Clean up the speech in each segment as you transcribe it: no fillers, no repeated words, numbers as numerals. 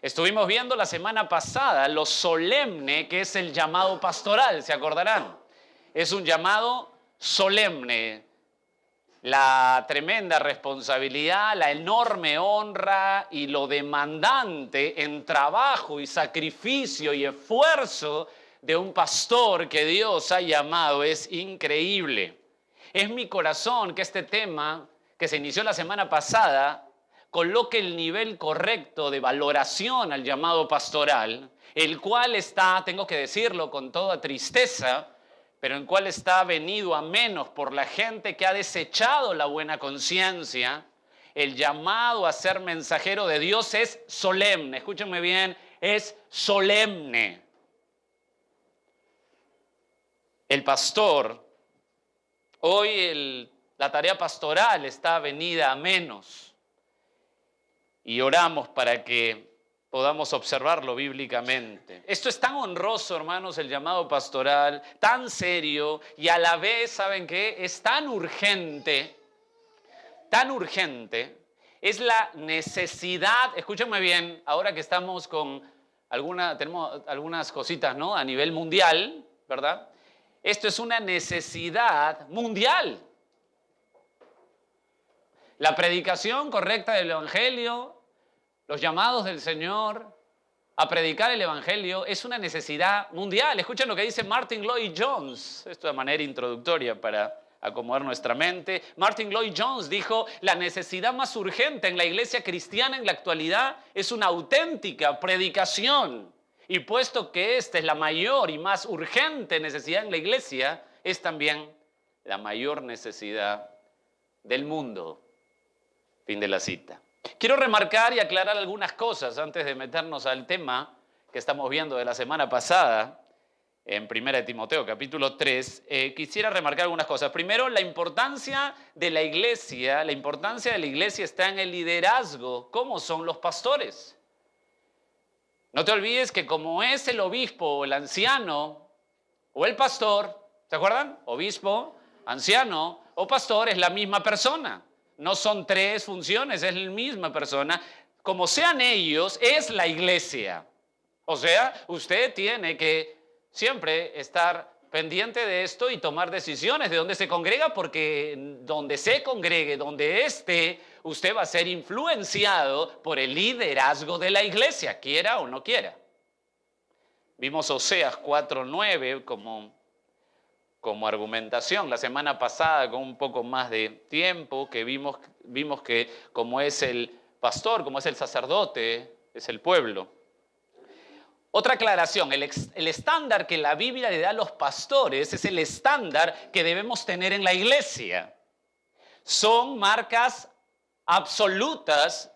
Estuvimos viendo la semana pasada lo solemne que es el llamado pastoral, ¿se acordarán? Es un llamado solemne, la tremenda responsabilidad, la enorme honra y lo demandante en trabajo y sacrificio y esfuerzo de un pastor que Dios ha llamado es increíble. Es mi corazón que este tema que se inició la semana pasada coloque el nivel correcto de valoración al llamado pastoral, el cual está, tengo que decirlo con toda tristeza, pero el cual está venido a menos por la gente que ha desechado la buena conciencia. El llamado a ser mensajero de Dios es solemne, escúchenme bien, es solemne. El pastor, hoy la tarea pastoral está venida a menos. Y oramos para que podamos observarlo bíblicamente. Esto es tan honroso, hermanos, el llamado pastoral, tan serio y a la vez, ¿saben qué? Es tan urgente, es la necesidad, escúchenme bien, ahora que estamos tenemos algunas cositas, ¿no? A nivel mundial, ¿verdad? Esto es una necesidad mundial. La predicación correcta del Evangelio, los llamados del Señor a predicar el Evangelio es una necesidad mundial. Escuchen lo que dice Martin Lloyd-Jones, esto de manera introductoria para acomodar nuestra mente. Martin Lloyd-Jones dijo, la necesidad más urgente en la iglesia cristiana en la actualidad es una auténtica predicación. Y puesto que esta es la mayor y más urgente necesidad en la iglesia, es también la mayor necesidad del mundo. Fin de la cita. Quiero remarcar y aclarar algunas cosas antes de meternos al tema que estamos viendo de la semana pasada en 1 Timoteo capítulo 3. Quisiera remarcar algunas cosas. Primero, la importancia de la iglesia está en el liderazgo. ¿Cómo son los pastores? No te olvides que como es el obispo o el anciano o el pastor, ¿se acuerdan? Obispo, anciano o pastor es la misma persona. No son tres funciones, es la misma persona. Como sean ellos, es la iglesia. O sea, usted tiene que siempre estar pendiente de esto y tomar decisiones de dónde se congrega, porque donde se congregue, donde esté, usted va a ser influenciado por el liderazgo de la iglesia, quiera o no quiera. Vimos Oseas 4:9 como argumentación la semana pasada con un poco más de tiempo, que vimos que como es el pastor, como es el sacerdote, es el pueblo. Otra aclaración, el estándar que la Biblia le da a los pastores es el estándar que debemos tener en la iglesia. Son marcas absolutas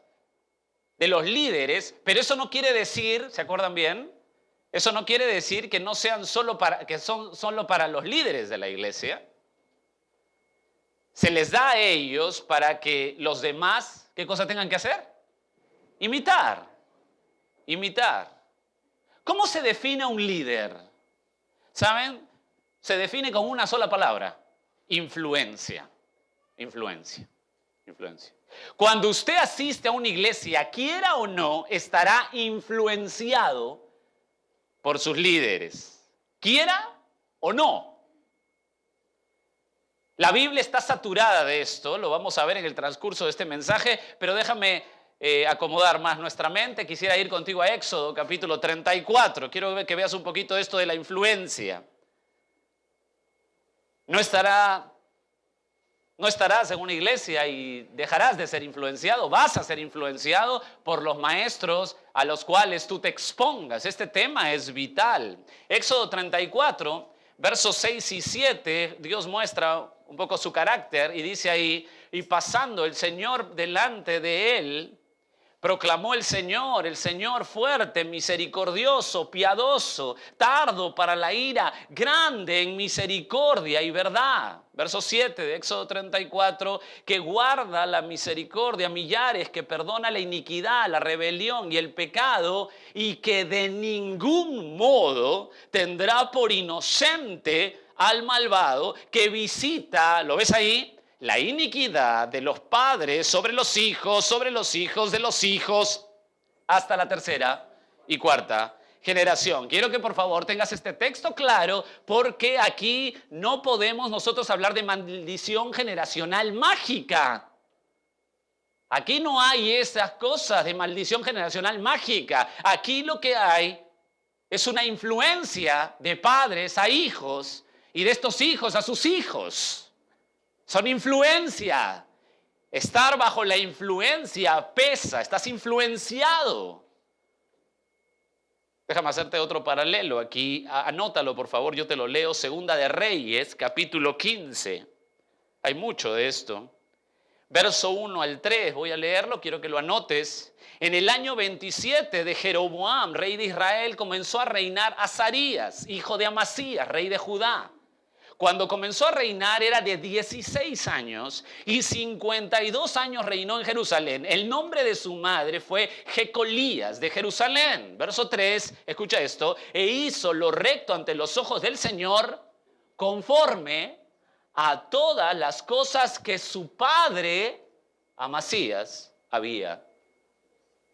de los líderes, pero eso no quiere decir, ¿se acuerdan bien? Eso no quiere decir que no sean que son solo para los líderes de la iglesia. Se les da a ellos para que los demás, ¿qué cosa tengan que hacer? Imitar. ¿Cómo se define un líder? ¿Saben? Se define con una sola palabra: influencia. Cuando usted asiste a una iglesia, quiera o no, estará influenciado por sus líderes, quiera o no. La Biblia está saturada de esto, lo vamos a ver en el transcurso de este mensaje, pero déjame acomodar más nuestra mente. Quisiera ir contigo a Éxodo capítulo 34. Quiero que veas un poquito esto de la influencia. No estarás en una iglesia y dejarás de ser influenciado. Vas a ser influenciado por los maestros a los cuales tú te expongas. Este tema es vital. Éxodo 34, versos 6 y 7, Dios muestra un poco su carácter y dice ahí: y pasando el Señor delante de él, Proclamó el Señor fuerte, misericordioso, piadoso, tardo para la ira, grande en misericordia y verdad. Verso 7 de Éxodo 34, que guarda la misericordia a millares, que perdona la iniquidad, la rebelión y el pecado, y que de ningún modo tendrá por inocente al malvado, que visita, ¿lo ves ahí?, la iniquidad de los padres sobre los hijos de los hijos, hasta la tercera y cuarta generación. Quiero que por favor tengas este texto claro, porque aquí no podemos nosotros hablar de maldición generacional mágica. Aquí no hay esas cosas de maldición generacional mágica. Aquí lo que hay es una influencia de padres a hijos y de estos hijos a sus hijos. Son influencia. Estar bajo la influencia pesa, estás influenciado. Déjame hacerte otro paralelo aquí, anótalo por favor, yo te lo leo, Segunda de Reyes, capítulo 15. Hay mucho de esto. Verso 1 al 3, voy a leerlo, quiero que lo anotes. En el año 27 de Jeroboam, rey de Israel, comenzó a reinar Azarías, hijo de Amasías, rey de Judá. Cuando comenzó a reinar era de 16 años y 52 años reinó en Jerusalén. El nombre de su madre fue Jecolías de Jerusalén. Verso 3, escucha esto. E hizo lo recto ante los ojos del Señor conforme a todas las cosas que su padre Amasías había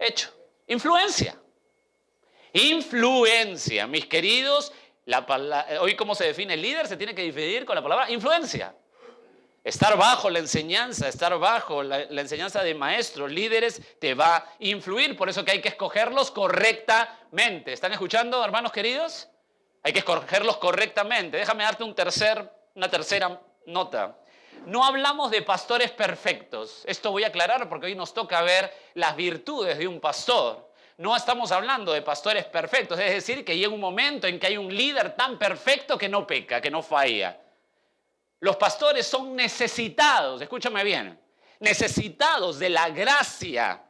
hecho. Influencia. Influencia, mis queridos. Hoy, ¿cómo se define el líder? Se tiene que definir con la palabra influencia. Estar bajo la enseñanza, estar bajo la enseñanza de maestros, líderes, te va a influir. Por eso que hay que escogerlos correctamente. ¿Están escuchando, hermanos queridos? Hay que escogerlos correctamente. Déjame darte una tercera nota. No hablamos de pastores perfectos. Esto voy a aclarar porque hoy nos toca ver las virtudes de un pastor. No estamos hablando de pastores perfectos, es decir, que llega un momento en que hay un líder tan perfecto que no peca, que no falla. Los pastores son necesitados, escúchame bien, necesitados de la gracia.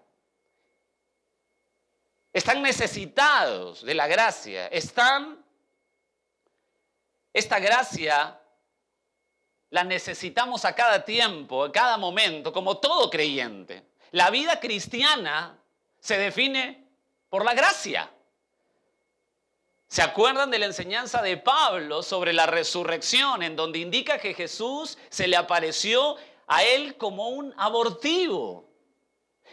Están necesitados de la gracia. Esta gracia la necesitamos a cada tiempo, a cada momento, como todo creyente. La vida cristiana se define por la gracia. ¿Se acuerdan de la enseñanza de Pablo sobre la resurrección, en donde indica que Jesús se le apareció a él como un abortivo?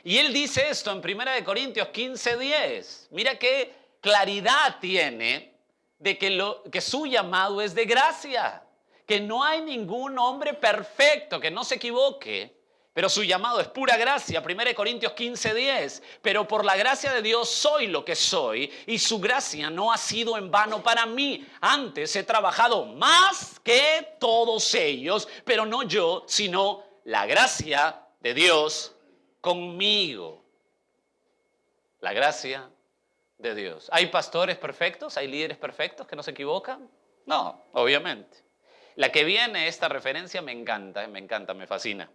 Y él dice esto en 1 Corintios 15:10. Mira qué claridad tiene de que su llamado es de gracia, que no hay ningún hombre perfecto, que no se equivoque. Pero su llamado es pura gracia, 1 Corintios 15:10. Pero por la gracia de Dios soy lo que soy, y su gracia no ha sido en vano para mí. Antes he trabajado más que todos ellos, pero no yo, sino la gracia de Dios conmigo. La gracia de Dios. ¿Hay pastores perfectos? ¿Hay líderes perfectos que no se equivocan? No, obviamente. La que viene, esta referencia, me encanta, me fascina.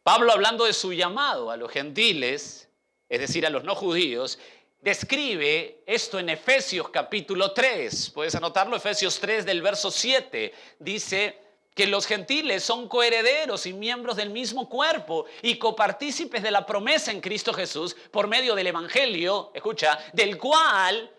Pablo, hablando de su llamado a los gentiles, es decir, a los no judíos, describe esto en Efesios capítulo 3. Puedes anotarlo, Efesios 3 del verso 7. Dice que los gentiles son coherederos y miembros del mismo cuerpo y copartícipes de la promesa en Cristo Jesús por medio del evangelio, escucha, del cual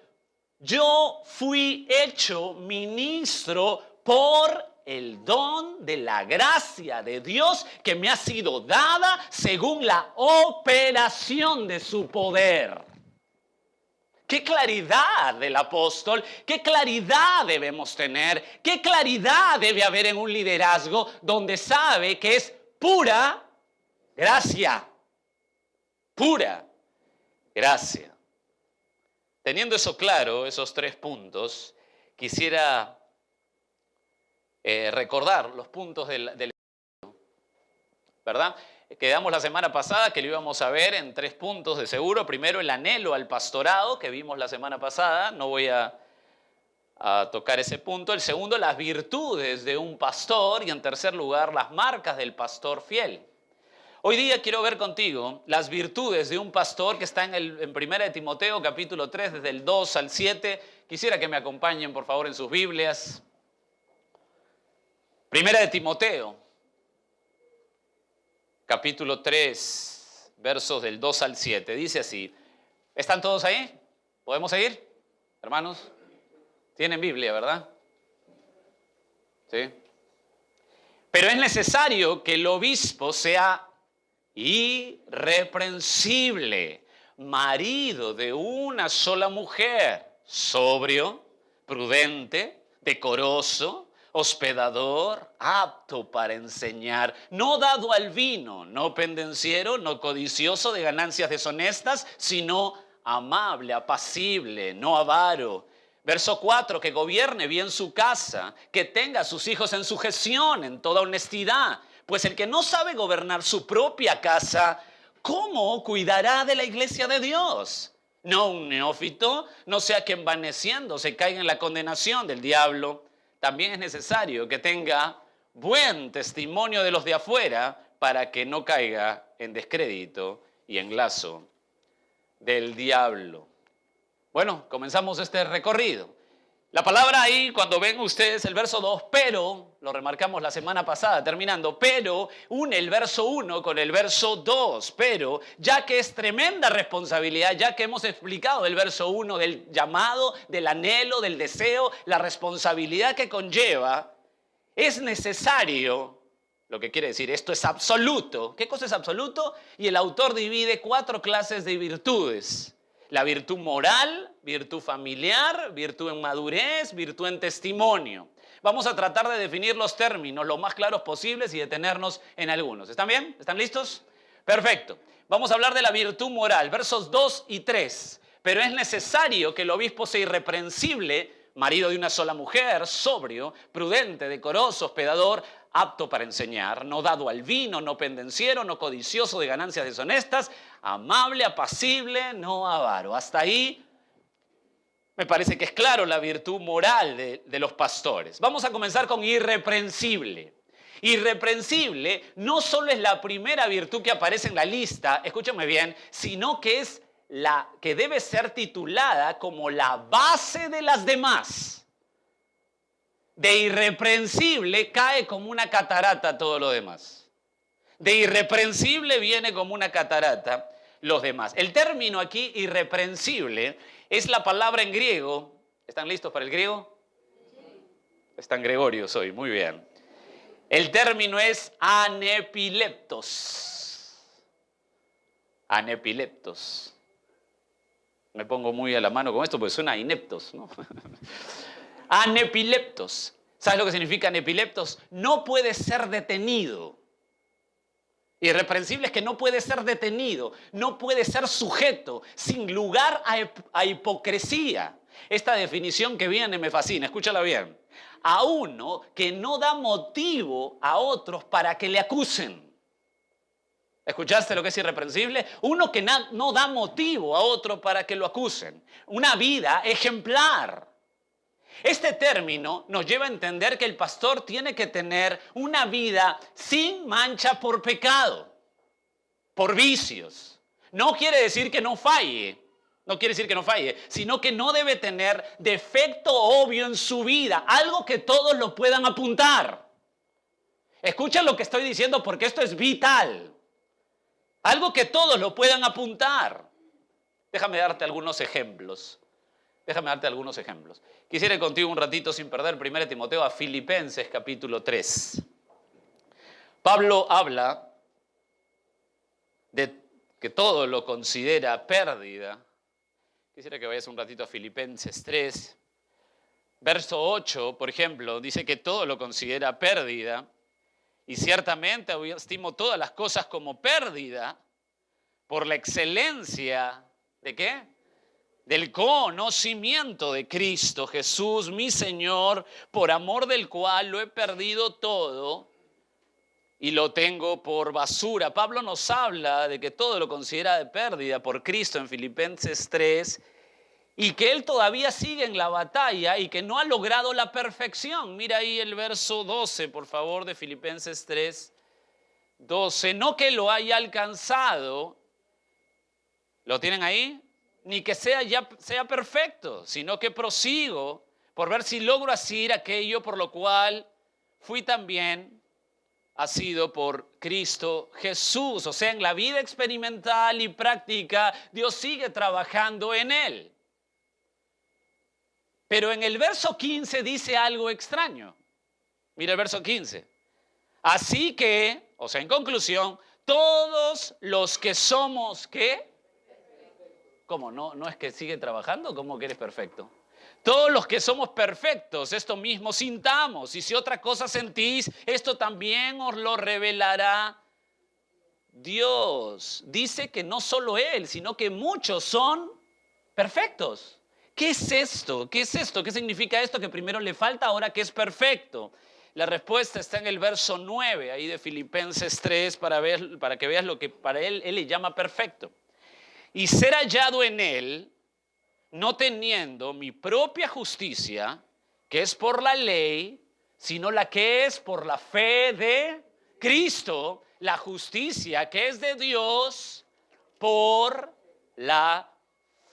yo fui hecho ministro por el don de la gracia de Dios que me ha sido dada según la operación de su poder. Qué claridad del apóstol, qué claridad debemos tener, qué claridad debe haber en un liderazgo donde sabe que es pura gracia. Pura gracia. Teniendo eso claro, esos 3 puntos, quisiera recordar los puntos del ¿verdad? Quedamos la semana pasada que lo íbamos a ver en 3 puntos de seguro. Primero, el anhelo al pastorado que vimos la semana pasada. No voy a tocar ese punto. El segundo, las virtudes de un pastor. Y en tercer lugar, las marcas del pastor fiel. Hoy día quiero ver contigo las virtudes de un pastor que está en 1 de Timoteo capítulo 3, desde el 2 al 7. Quisiera que me acompañen, por favor, en sus Biblias. 1 de Timoteo, capítulo 3, versos del 2 al 7. Dice así. ¿Están todos ahí? ¿Podemos seguir? Hermanos, tienen Biblia, ¿verdad? Sí. Pero es necesario que el obispo sea irreprensible, marido de una sola mujer, sobrio, prudente, decoroso, hospedador, apto para enseñar, no dado al vino, no pendenciero, no codicioso de ganancias deshonestas, sino amable, apacible, no avaro. Verso 4, que gobierne bien su casa, que tenga a sus hijos en sujeción, en toda honestidad. Pues el que no sabe gobernar su propia casa, ¿cómo cuidará de la iglesia de Dios? No un neófito, no sea que envaneciendo se caiga en la condenación del diablo. También es necesario que tenga buen testimonio de los de afuera para que no caiga en descrédito y en lazo del diablo. Bueno, comenzamos este recorrido. La palabra ahí, cuando ven ustedes el verso 2, pero, lo remarcamos la semana pasada terminando, pero une el verso 1 con el verso 2, pero, ya que es tremenda responsabilidad, ya que hemos explicado el verso 1 del llamado, del anhelo, del deseo, la responsabilidad que conlleva, es necesario, lo que quiere decir, esto es absoluto. ¿Qué cosa es absoluto? Y el autor divide 4 clases de virtudes. La virtud moral, virtud familiar, virtud en madurez, virtud en testimonio. Vamos a tratar de definir los términos lo más claros posibles y detenernos en algunos. ¿Están bien? ¿Están listos? Perfecto. Vamos a hablar de la virtud moral, versos 2 y 3. Pero es necesario que el obispo sea irreprensible, marido de una sola mujer, sobrio, prudente, decoroso, hospedador, apto para enseñar, no dado al vino, no pendenciero, no codicioso de ganancias deshonestas, amable, apacible, no avaro. Hasta ahí me parece que es claro la virtud moral de los pastores. Vamos a comenzar con irreprensible. Irreprensible no solo es la primera virtud que aparece en la lista, escúchame bien, sino que es la que debe ser titulada como la base de las demás. De irreprensible cae como una catarata todo lo demás. De irreprensible viene como una catarata los demás. El término aquí, irreprensible, es la palabra en griego. ¿Están listos para el griego? Están gregorios hoy, muy bien. El término es anepileptos. Anepileptos. Me pongo muy a la mano con esto porque suena a ineptos, ¿no? Anepileptos. ¿Sabes lo que significa anepileptos? No puede ser detenido. Irreprensible es que no puede ser detenido, no puede ser sujeto, sin lugar a hipocresía. Esta definición que viene me fascina, escúchala bien. A uno que no da motivo a otros para que le acusen. ¿Escuchaste lo que es irreprensible? Uno que no da motivo a otro para que lo acusen. Una vida ejemplar. Este término nos lleva a entender que el pastor tiene que tener una vida sin mancha por pecado, por vicios. No quiere decir que no falle, sino que no debe tener defecto obvio en su vida, algo que todos lo puedan apuntar. Escucha lo que estoy diciendo porque esto es vital. Algo que todos lo puedan apuntar. Déjame darte algunos ejemplos. Quisiera ir contigo un ratito sin perder 1 Timoteo a Filipenses capítulo 3. Pablo habla de que todo lo considera pérdida. Quisiera que vayas un ratito a Filipenses 3. Verso 8, por ejemplo, dice que todo lo considera pérdida. Y ciertamente estimo todas las cosas como pérdida por la excelencia ¿de qué? Del conocimiento de Cristo Jesús, mi Señor, por amor del cual lo he perdido todo y lo tengo por basura. Pablo nos habla de que todo lo considera de pérdida por Cristo en Filipenses 3 y que él todavía sigue en la batalla y que no ha logrado la perfección. Mira ahí el verso 12, por favor, de Filipenses 3, 12, no que lo haya alcanzado, ¿lo tienen ahí? Ni que sea perfecto, sino que prosigo por ver si logro asir aquello por lo cual fui también asido por Cristo Jesús. O sea, en la vida experimental y práctica, Dios sigue trabajando en él. Pero en el verso 15 dice algo extraño. Mira el verso 15. Así que, o sea, en conclusión, todos los que somos, ¿qué? ¿Cómo? ¿No es que sigue trabajando? ¿Cómo que eres perfecto? Todos los que somos perfectos, esto mismo sintamos. Y si otra cosa sentís, esto también os lo revelará Dios. Dice que no solo Él, sino que muchos son perfectos. ¿Qué es esto? ¿Qué es esto? ¿Qué significa esto? Que primero le falta, ahora que es perfecto. La respuesta está en el verso 9, ahí de Filipenses 3, para que veas lo que para él le llama perfecto. Y ser hallado en él, no teniendo mi propia justicia, que es por la ley, sino la que es por la fe de Cristo, la justicia que es de Dios por la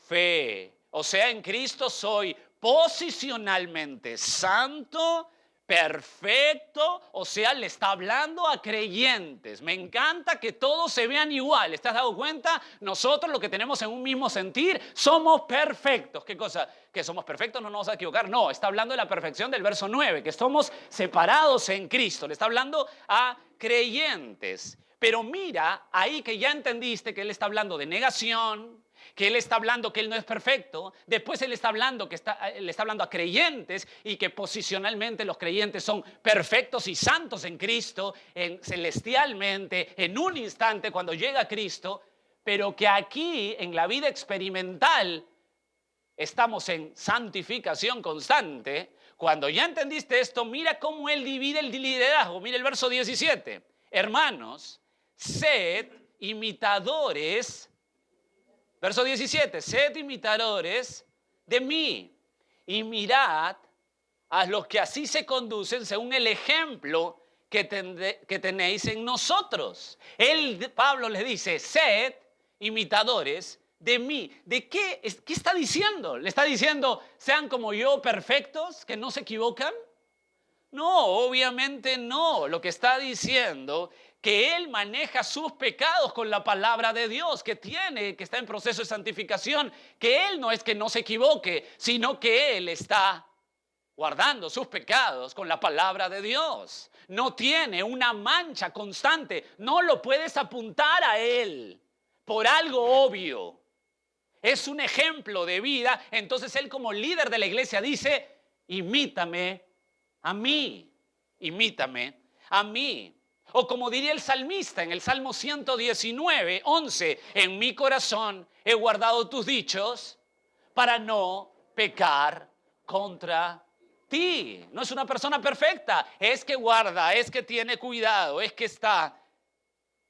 fe. O sea, en Cristo soy posicionalmente santo, perfecto, o sea, le está hablando a creyentes. Me encanta que todos se vean igual. ¿Te has dado cuenta? Nosotros lo que tenemos en un mismo sentir somos perfectos. ¿Qué cosa? ¿Que somos perfectos? No nos vamos a equivocar. No, está hablando de la perfección del verso 9, que somos separados en Cristo. Le está hablando a creyentes. Pero mira, ahí que ya entendiste que él está hablando de negación, que él está hablando que él no es perfecto, después él está hablando que le está hablando a creyentes y que posicionalmente los creyentes son perfectos y santos en Cristo, celestialmente, en un instante cuando llega Cristo, pero que aquí en la vida experimental estamos en santificación constante. Cuando ya entendiste esto, mira cómo él divide el liderazgo. Mira el verso 17. Hermanos, sed imitadores. Verso 17, sed imitadores de mí y mirad a los que así se conducen según el ejemplo que tenéis en nosotros. Pablo les dice, sed imitadores de mí. ¿De qué está diciendo? ¿Le está diciendo, sean como yo perfectos, que no se equivocan? No, obviamente no. Lo que está diciendo que él maneja sus pecados con la palabra de Dios, que está en proceso de santificación, que él no es que no se equivoque, sino que él está guardando sus pecados con la palabra de Dios. No tiene una mancha constante, no lo puedes apuntar a él por algo obvio. Es un ejemplo de vida, entonces él como líder de la iglesia dice, imítame a mí, imítame a mí. O como diría el salmista en el Salmo 119, 11, en mi corazón he guardado tus dichos para no pecar contra ti. No es una persona perfecta, es que guarda, es que tiene cuidado, es que está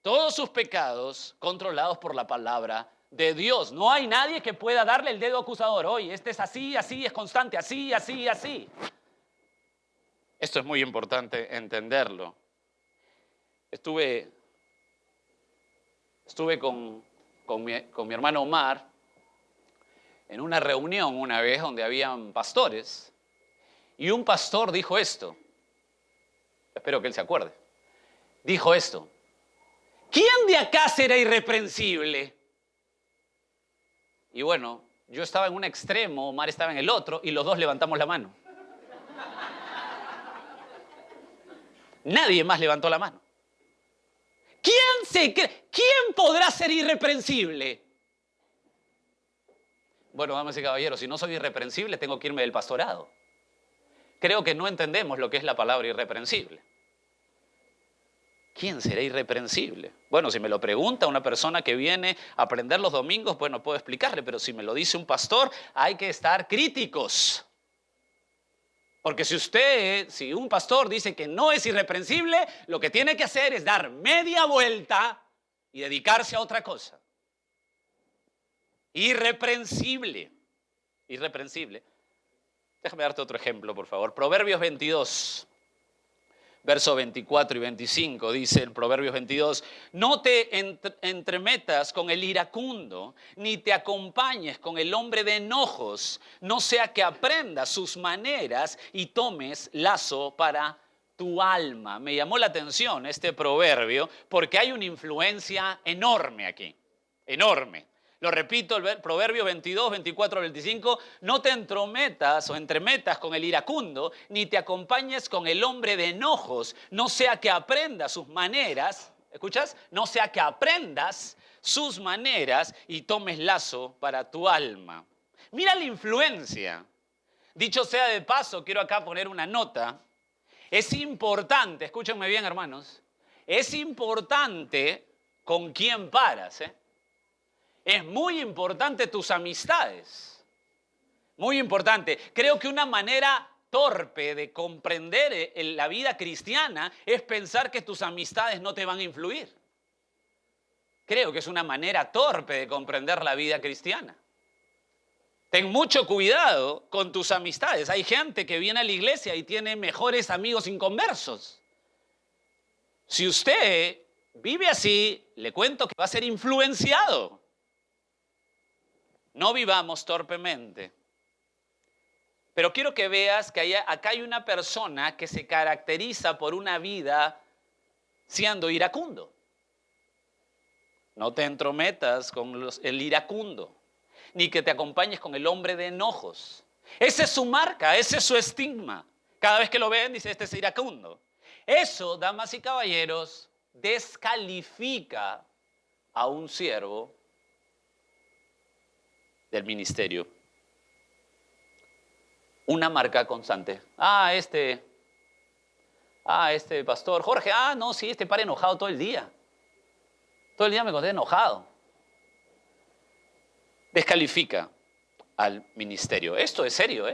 todos sus pecados controlados por la palabra de Dios. No hay nadie que pueda darle el dedo acusador. Oye, este es así, así, es constante, así, así, así. Esto es muy importante entenderlo. Estuve con mi hermano Omar en una reunión una vez donde habían pastores y un pastor dijo esto. Espero que él se acuerde. Dijo esto. ¿Quién de acá será irreprensible? Y bueno, yo estaba en un extremo, Omar estaba en el otro y los dos levantamos la mano. Nadie más levantó la mano. ¿Quién podrá ser irreprensible? Bueno, damas y caballeros, si no soy irreprensible, tengo que irme del pastorado. Creo que no entendemos lo que es la palabra irreprensible. ¿Quién será irreprensible? Bueno, si me lo pregunta una persona que viene a aprender los domingos, bueno, puedo explicarle, pero si me lo dice un pastor, hay que estar críticos. Porque si un pastor dice que no es irreprensible, lo que tiene que hacer es dar media vuelta y dedicarse a otra cosa. Irreprensible. Irreprensible. Déjame darte otro ejemplo, por favor. Proverbios 22. Versos 24 y 25 dice en Proverbios 22, no te entremetas con el iracundo, ni te acompañes con el hombre de enojos, no sea que aprendas sus maneras y tomes lazo para tu alma. Me llamó la atención este proverbio porque hay una influencia enorme aquí, enorme. Lo repito, el proverbio 22, 24, 25, no te entrometas o entremetas con el iracundo, ni te acompañes con el hombre de enojos, no sea que aprendas sus maneras, ¿escuchas? No sea que aprendas sus maneras y tomes lazo para tu alma. Mira la influencia. Dicho sea de paso, quiero acá poner una nota. Es importante, escúchenme bien hermanos, es importante con quién paras, Es muy importante tus amistades. Muy importante. Creo que una manera torpe de comprender la vida cristiana es pensar que tus amistades no te van a influir. Creo que es una manera torpe de comprender la vida cristiana. Ten mucho cuidado con tus amistades. Hay gente que viene a la iglesia y tiene mejores amigos inconversos. Si usted vive así, le cuento que va a ser influenciado. No vivamos torpemente. Pero quiero que veas que acá hay una persona que se caracteriza por una vida siendo iracundo. No te entrometas con el iracundo, ni que te acompañes con el hombre de enojos. Esa es su marca, ese es su estigma. Cada vez que lo ven, dice, este es iracundo. Eso, damas y caballeros, descalifica a un siervo del ministerio. Una marca constante. Este pastor Jorge, no, sí, este para enojado todo el día. Todo el día me conté enojado. Descalifica al ministerio. Esto es serio,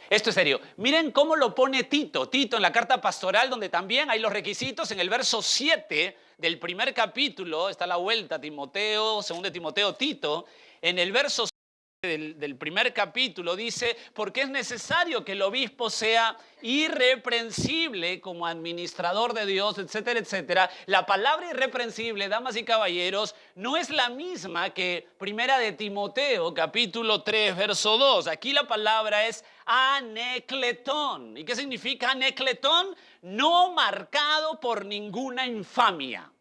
Esto es serio. Miren cómo lo pone Tito en la carta pastoral, donde también hay los requisitos. En el verso 7 del primer capítulo, está la vuelta, Timoteo, 2 Timoteo, Tito. En el verso 7 del primer capítulo dice, porque es necesario que el obispo sea irreprensible como administrador de Dios, etcétera, etcétera. La palabra irreprensible, damas y caballeros, no es la misma que 1 Timoteo, capítulo 3, verso 2. Aquí la palabra es anecletón. ¿Y qué significa anecletón? No marcado por ninguna infamia.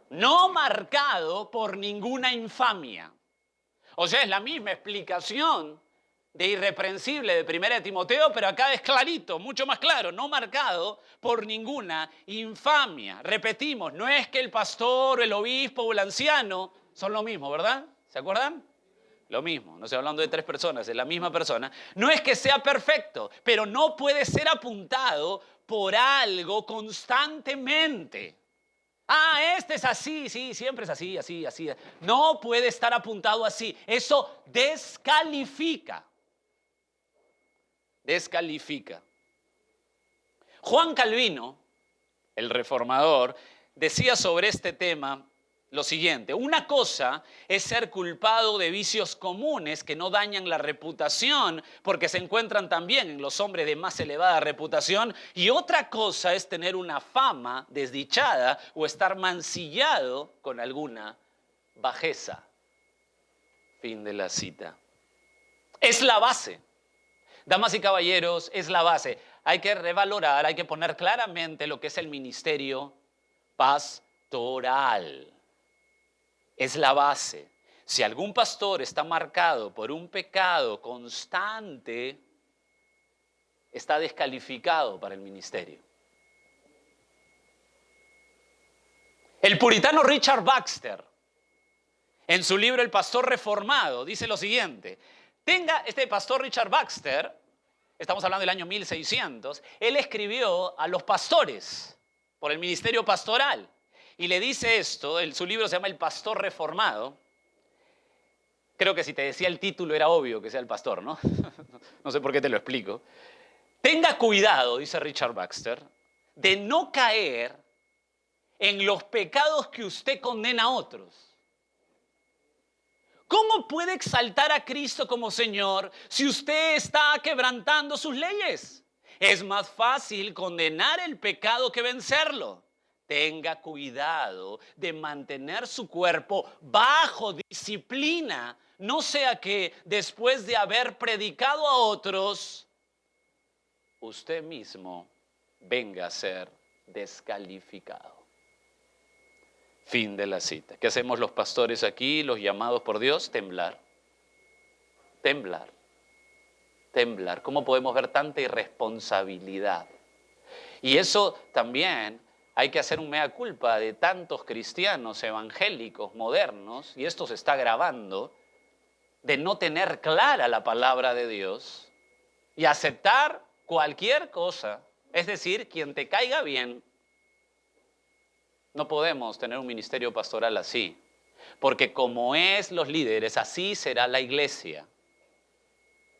No marcado por ninguna infamia. O sea, es la misma explicación de irreprensible de 1 Timoteo, pero acá es clarito, mucho más claro, no marcado por ninguna infamia. Repetimos, no es que el pastor, el obispo o el anciano son lo mismo, ¿verdad? ¿Se acuerdan? Lo mismo, no estoy hablando de 3 personas, es la misma persona. No es que sea perfecto, pero no puede ser apuntado por algo constantemente. Este es así, sí, siempre es así, así, así. No puede estar apuntado así. Eso descalifica. Descalifica. Juan Calvino, el reformador, decía sobre este tema lo siguiente: una cosa es ser culpado de vicios comunes que no dañan la reputación porque se encuentran también en los hombres de más elevada reputación, y otra cosa es tener una fama desdichada o estar mancillado con alguna bajeza. Fin de la cita. Es la base. Damas y caballeros, es la base. Hay que revalorar, hay que poner claramente lo que es el ministerio pastoral. Es la base. Si algún pastor está marcado por un pecado constante, está descalificado para el ministerio. El puritano Richard Baxter, en su libro El Pastor Reformado, dice lo siguiente: este pastor Richard Baxter, estamos hablando del año 1600, él escribió a los pastores por el ministerio pastoral. Y le dice esto, su libro se llama El Pastor Reformado. Creo que si te decía el título era obvio que sea el pastor, ¿no? No sé por qué te lo explico. Tenga cuidado, dice Richard Baxter, de no caer en los pecados que usted condena a otros. ¿Cómo puede exaltar a Cristo como Señor si usted está quebrantando sus leyes? Es más fácil condenar el pecado que vencerlo. Tenga cuidado de mantener su cuerpo bajo disciplina. No sea que después de haber predicado a otros, usted mismo venga a ser descalificado. Fin de la cita. ¿Qué hacemos los pastores aquí, los llamados por Dios? Temblar. Temblar. Temblar. ¿Cómo podemos ver tanta irresponsabilidad? Y eso también hay que hacer un mea culpa de tantos cristianos evangélicos modernos, y esto se está grabando, de no tener clara la palabra de Dios y aceptar cualquier cosa, es decir, quien te caiga bien. No podemos tener un ministerio pastoral así, porque como es los líderes, así será la iglesia.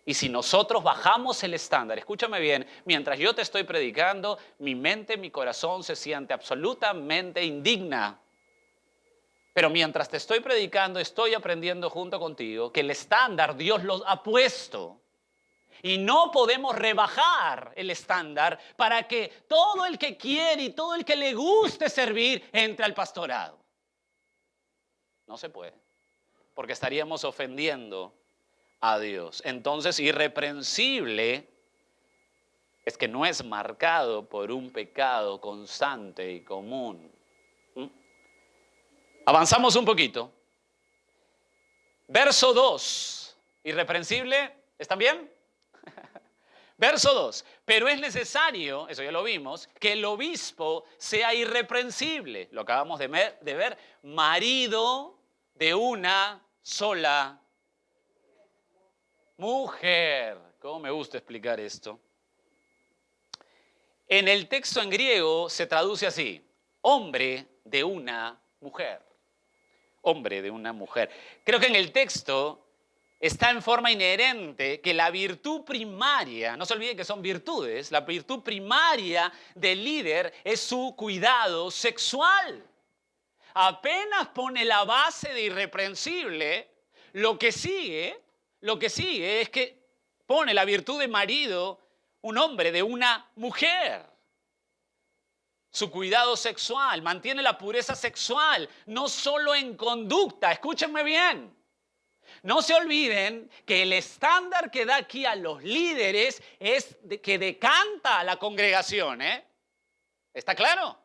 Y si nosotros bajamos el estándar, escúchame bien, mientras yo te estoy predicando, mi mente, mi corazón se siente absolutamente indigna. Pero mientras te estoy predicando, estoy aprendiendo junto contigo que el estándar Dios lo ha puesto. Y no podemos rebajar el estándar para que todo el que quiere y todo el que le guste servir entre al pastorado. No se puede, porque estaríamos ofendiendo a Dios. Entonces, irreprensible es que no es marcado por un pecado constante y común. Avanzamos un poquito. Verso 2. Irreprensible, ¿están bien? Verso 2. Pero es necesario, eso ya lo vimos, que el obispo sea irreprensible. Lo acabamos de ver. Marido de una sola mujer. ¿Cómo me gusta explicar esto? En el texto en griego se traduce así: hombre de una mujer. Hombre de una mujer. Creo que en el texto está en forma inherente que la virtud primaria, no se olviden que son virtudes, la virtud primaria del líder es su cuidado sexual. Apenas pone la base de irreprensible, lo que sigue es que pone la virtud de marido, un hombre de una mujer. Su cuidado sexual, mantiene la pureza sexual, no solo en conducta. Escúchenme bien. No se olviden que el estándar que da aquí a los líderes es que decanta a la congregación. ¿Está claro?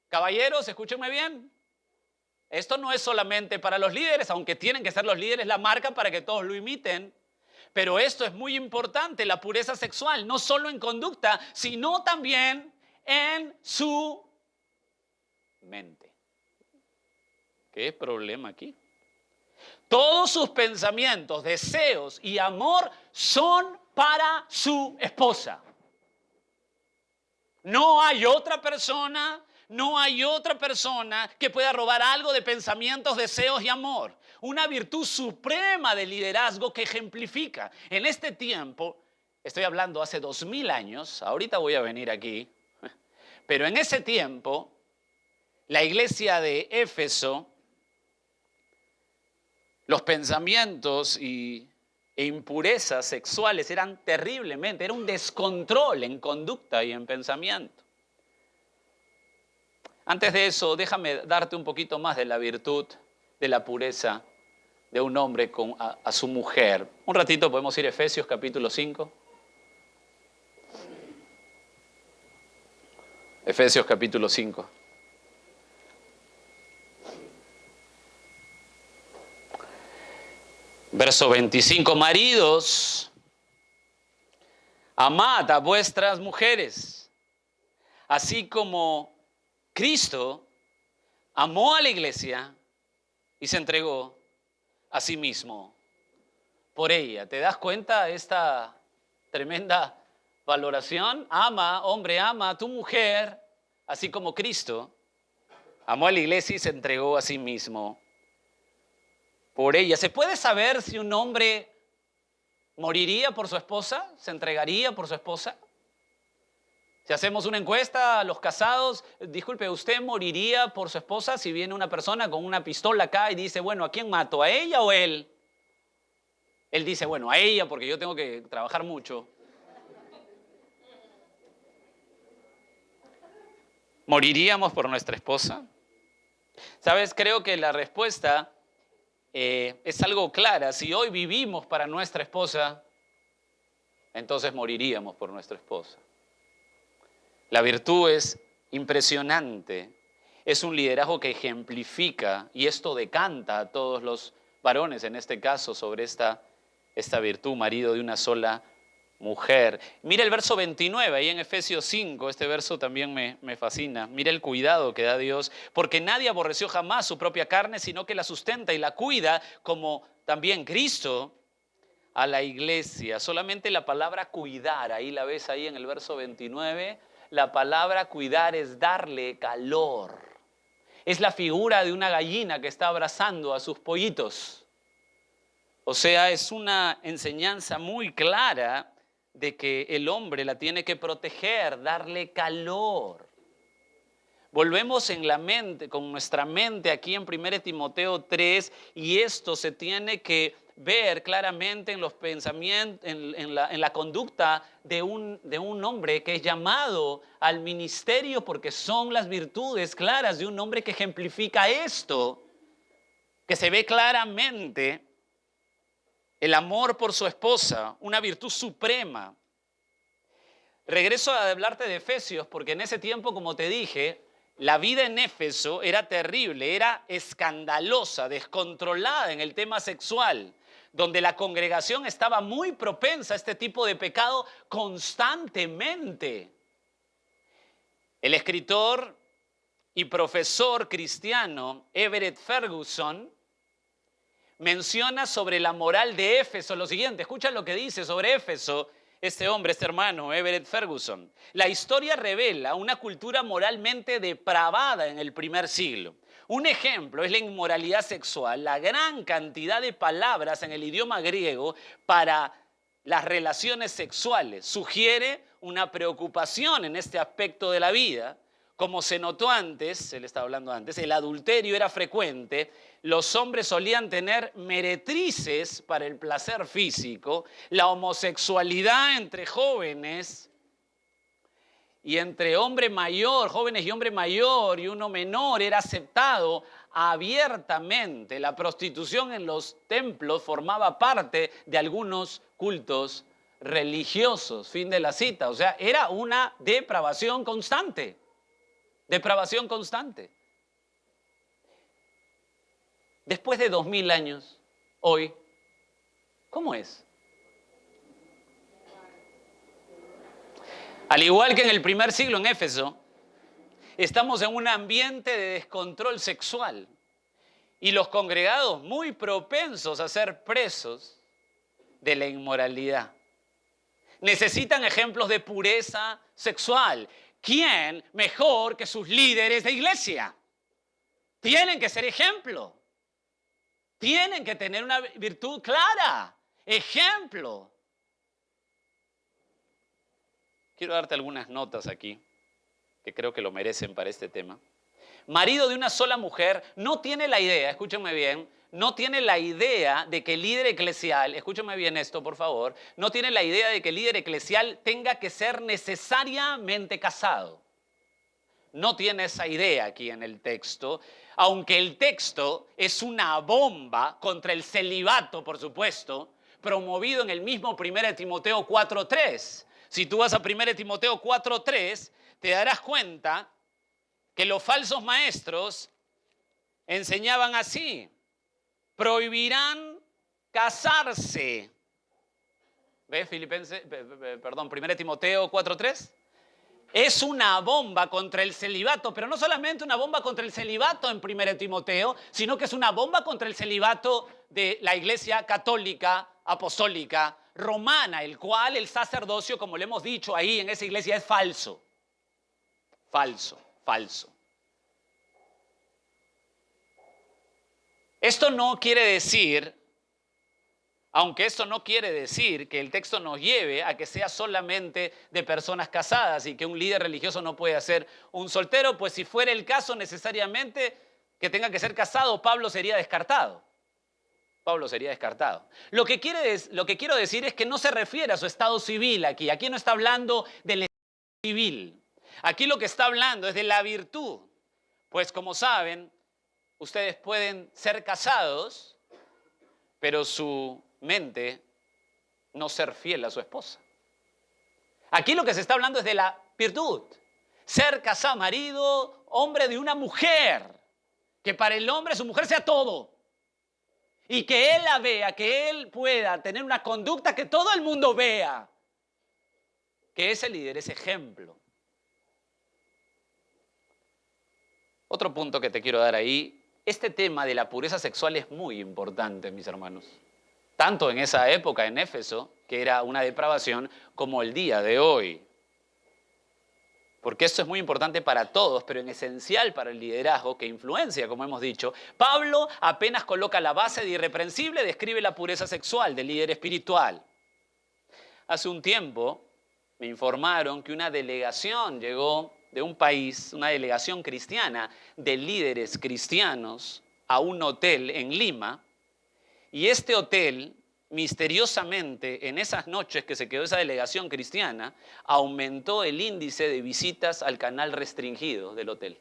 Caballeros, escúchenme bien. Esto no es solamente para los líderes, aunque tienen que ser los líderes la marca para que todos lo imiten. Pero esto es muy importante, la pureza sexual, no solo en conducta, sino también en su mente. ¿Qué problema aquí? Todos sus pensamientos, deseos y amor son para su esposa. No hay otra persona que pueda robar algo de pensamientos, deseos y amor. Una virtud suprema de liderazgo que ejemplifica. En este tiempo, estoy hablando hace 2000 años, ahorita voy a venir aquí, pero en ese tiempo, la iglesia de Éfeso, los pensamientos e impurezas sexuales eran terriblemente, era un descontrol en conducta y en pensamiento. Antes de eso, déjame darte un poquito más de la virtud de la pureza de un hombre a su mujer. Un ratito podemos ir a Efesios capítulo 5. Efesios capítulo 5. Verso 25. Maridos, amad a vuestras mujeres, así como Cristo amó a la iglesia y se entregó a sí mismo por ella. ¿Te das cuenta de esta tremenda valoración? Hombre, ama a tu mujer, así como Cristo amó a la iglesia y se entregó a sí mismo por ella. ¿Se puede saber si un hombre moriría por su esposa? ¿Se entregaría por su esposa? Si hacemos una encuesta a los casados, disculpe, ¿usted moriría por su esposa si viene una persona con una pistola acá y dice, bueno, ¿a quién mato? ¿A ella o él? Él dice, bueno, a ella porque yo tengo que trabajar mucho. ¿Moriríamos por nuestra esposa? ¿Sabes? Creo que la respuesta es algo clara. Si hoy vivimos para nuestra esposa, entonces moriríamos por nuestra esposa. La virtud es impresionante. Es un liderazgo que ejemplifica, y esto decanta a todos los varones, en este caso, sobre esta virtud, marido de una sola mujer. Mira el verso 29, ahí en Efesios 5, este verso también me fascina. Mira el cuidado que da Dios, porque nadie aborreció jamás su propia carne, sino que la sustenta y la cuida, como también Cristo a la iglesia. Solamente la palabra cuidar, ahí la ves ahí en el verso 29, la palabra cuidar es darle calor. Es la figura de una gallina que está abrazando a sus pollitos. O sea, es una enseñanza muy clara de que el hombre la tiene que proteger, darle calor. Volvemos en la mente, con nuestra mente aquí en 1 Timoteo 3, y esto se tiene que ver claramente en los pensamientos, en la conducta de un hombre que es llamado al ministerio, porque son las virtudes claras de un hombre que ejemplifica esto, que se ve claramente el amor por su esposa, una virtud suprema. Regreso a hablarte de Efesios, porque en ese tiempo, como te dije, la vida en Éfeso era terrible, era escandalosa, descontrolada en el tema sexual, donde la congregación estaba muy propensa a este tipo de pecado constantemente. El escritor y profesor cristiano Everett Ferguson menciona sobre la moral de Éfeso lo siguiente. Escucha lo que dice sobre Éfeso este hombre, este hermano, Everett Ferguson. La historia revela una cultura moralmente depravada en el primer siglo. Un ejemplo es la inmoralidad sexual, la gran cantidad de palabras en el idioma griego para las relaciones sexuales. Sugiere una preocupación en este aspecto de la vida. Como se notó antes, él estaba hablando antes, el adulterio era frecuente, los hombres solían tener meretrices para el placer físico, la homosexualidad entre jóvenes y entre hombre mayor, jóvenes y hombre mayor y uno menor era aceptado abiertamente. La prostitución en los templos formaba parte de algunos cultos religiosos. Fin de la cita. O sea, era una depravación constante. Depravación constante. Después de 2000 años, hoy, ¿cómo es? Al igual que en el primer siglo en Éfeso, estamos en un ambiente de descontrol sexual y los congregados muy propensos a ser presos de la inmoralidad. Necesitan ejemplos de pureza sexual. ¿Quién mejor que sus líderes de iglesia? Tienen que ser ejemplo. Tienen que tener una virtud clara. Ejemplo. Quiero darte algunas notas aquí que creo que lo merecen para este tema. Marido de una sola mujer no tiene la idea, escúchenme bien, no tiene la idea de que el líder eclesial, escúchenme bien esto por favor, no tiene la idea de que el líder eclesial tenga que ser necesariamente casado. No tiene esa idea aquí en el texto, aunque el texto es una bomba contra el celibato, por supuesto, promovido en el mismo 1 Timoteo 4:3. Si tú vas a 1 Timoteo 4:3, te darás cuenta que los falsos maestros enseñaban así: prohibirán casarse. ¿Ves? 1 Timoteo 4:3. Es una bomba contra el celibato, pero no solamente una bomba contra el celibato en 1 Timoteo, sino que es una bomba contra el celibato de la Iglesia Católica Apostólica Romana, el cual el sacerdocio, como le hemos dicho ahí en esa iglesia, es falso. Falso, falso. Esto no quiere decir, aunque esto no quiere decir que el texto nos lleve a que sea solamente de personas casadas y que un líder religioso no puede ser un soltero, pues si fuera el caso necesariamente que tenga que ser casado, Pablo sería descartado. Pablo sería descartado. Lo que quiero decir es que no se refiere a su estado civil aquí. Aquí no está hablando del estado civil. Aquí lo que está hablando es de la virtud. Pues como saben, ustedes pueden ser casados, pero su mente no ser fiel a su esposa. Aquí lo que se está hablando es de la virtud. Ser casado, marido, hombre de una mujer. Que para el hombre su mujer sea todo. Y que él la vea, que él pueda tener una conducta que todo el mundo vea. Que ese líder es ejemplo. Otro punto que te quiero dar ahí, este tema de la pureza sexual es muy importante, mis hermanos. Tanto en esa época en Éfeso, que era una depravación, como el día de hoy. Porque esto es muy importante para todos, pero en esencial para el liderazgo, que influencia, como hemos dicho. Pablo apenas coloca la base de irreprensible, describe la pureza sexual del líder espiritual. Hace un tiempo me informaron que una delegación llegó de un país, una delegación cristiana de líderes cristianos a un hotel en Lima, y este hotel, misteriosamente, en esas noches que se quedó esa delegación cristiana, aumentó el índice de visitas al canal restringido del hotel.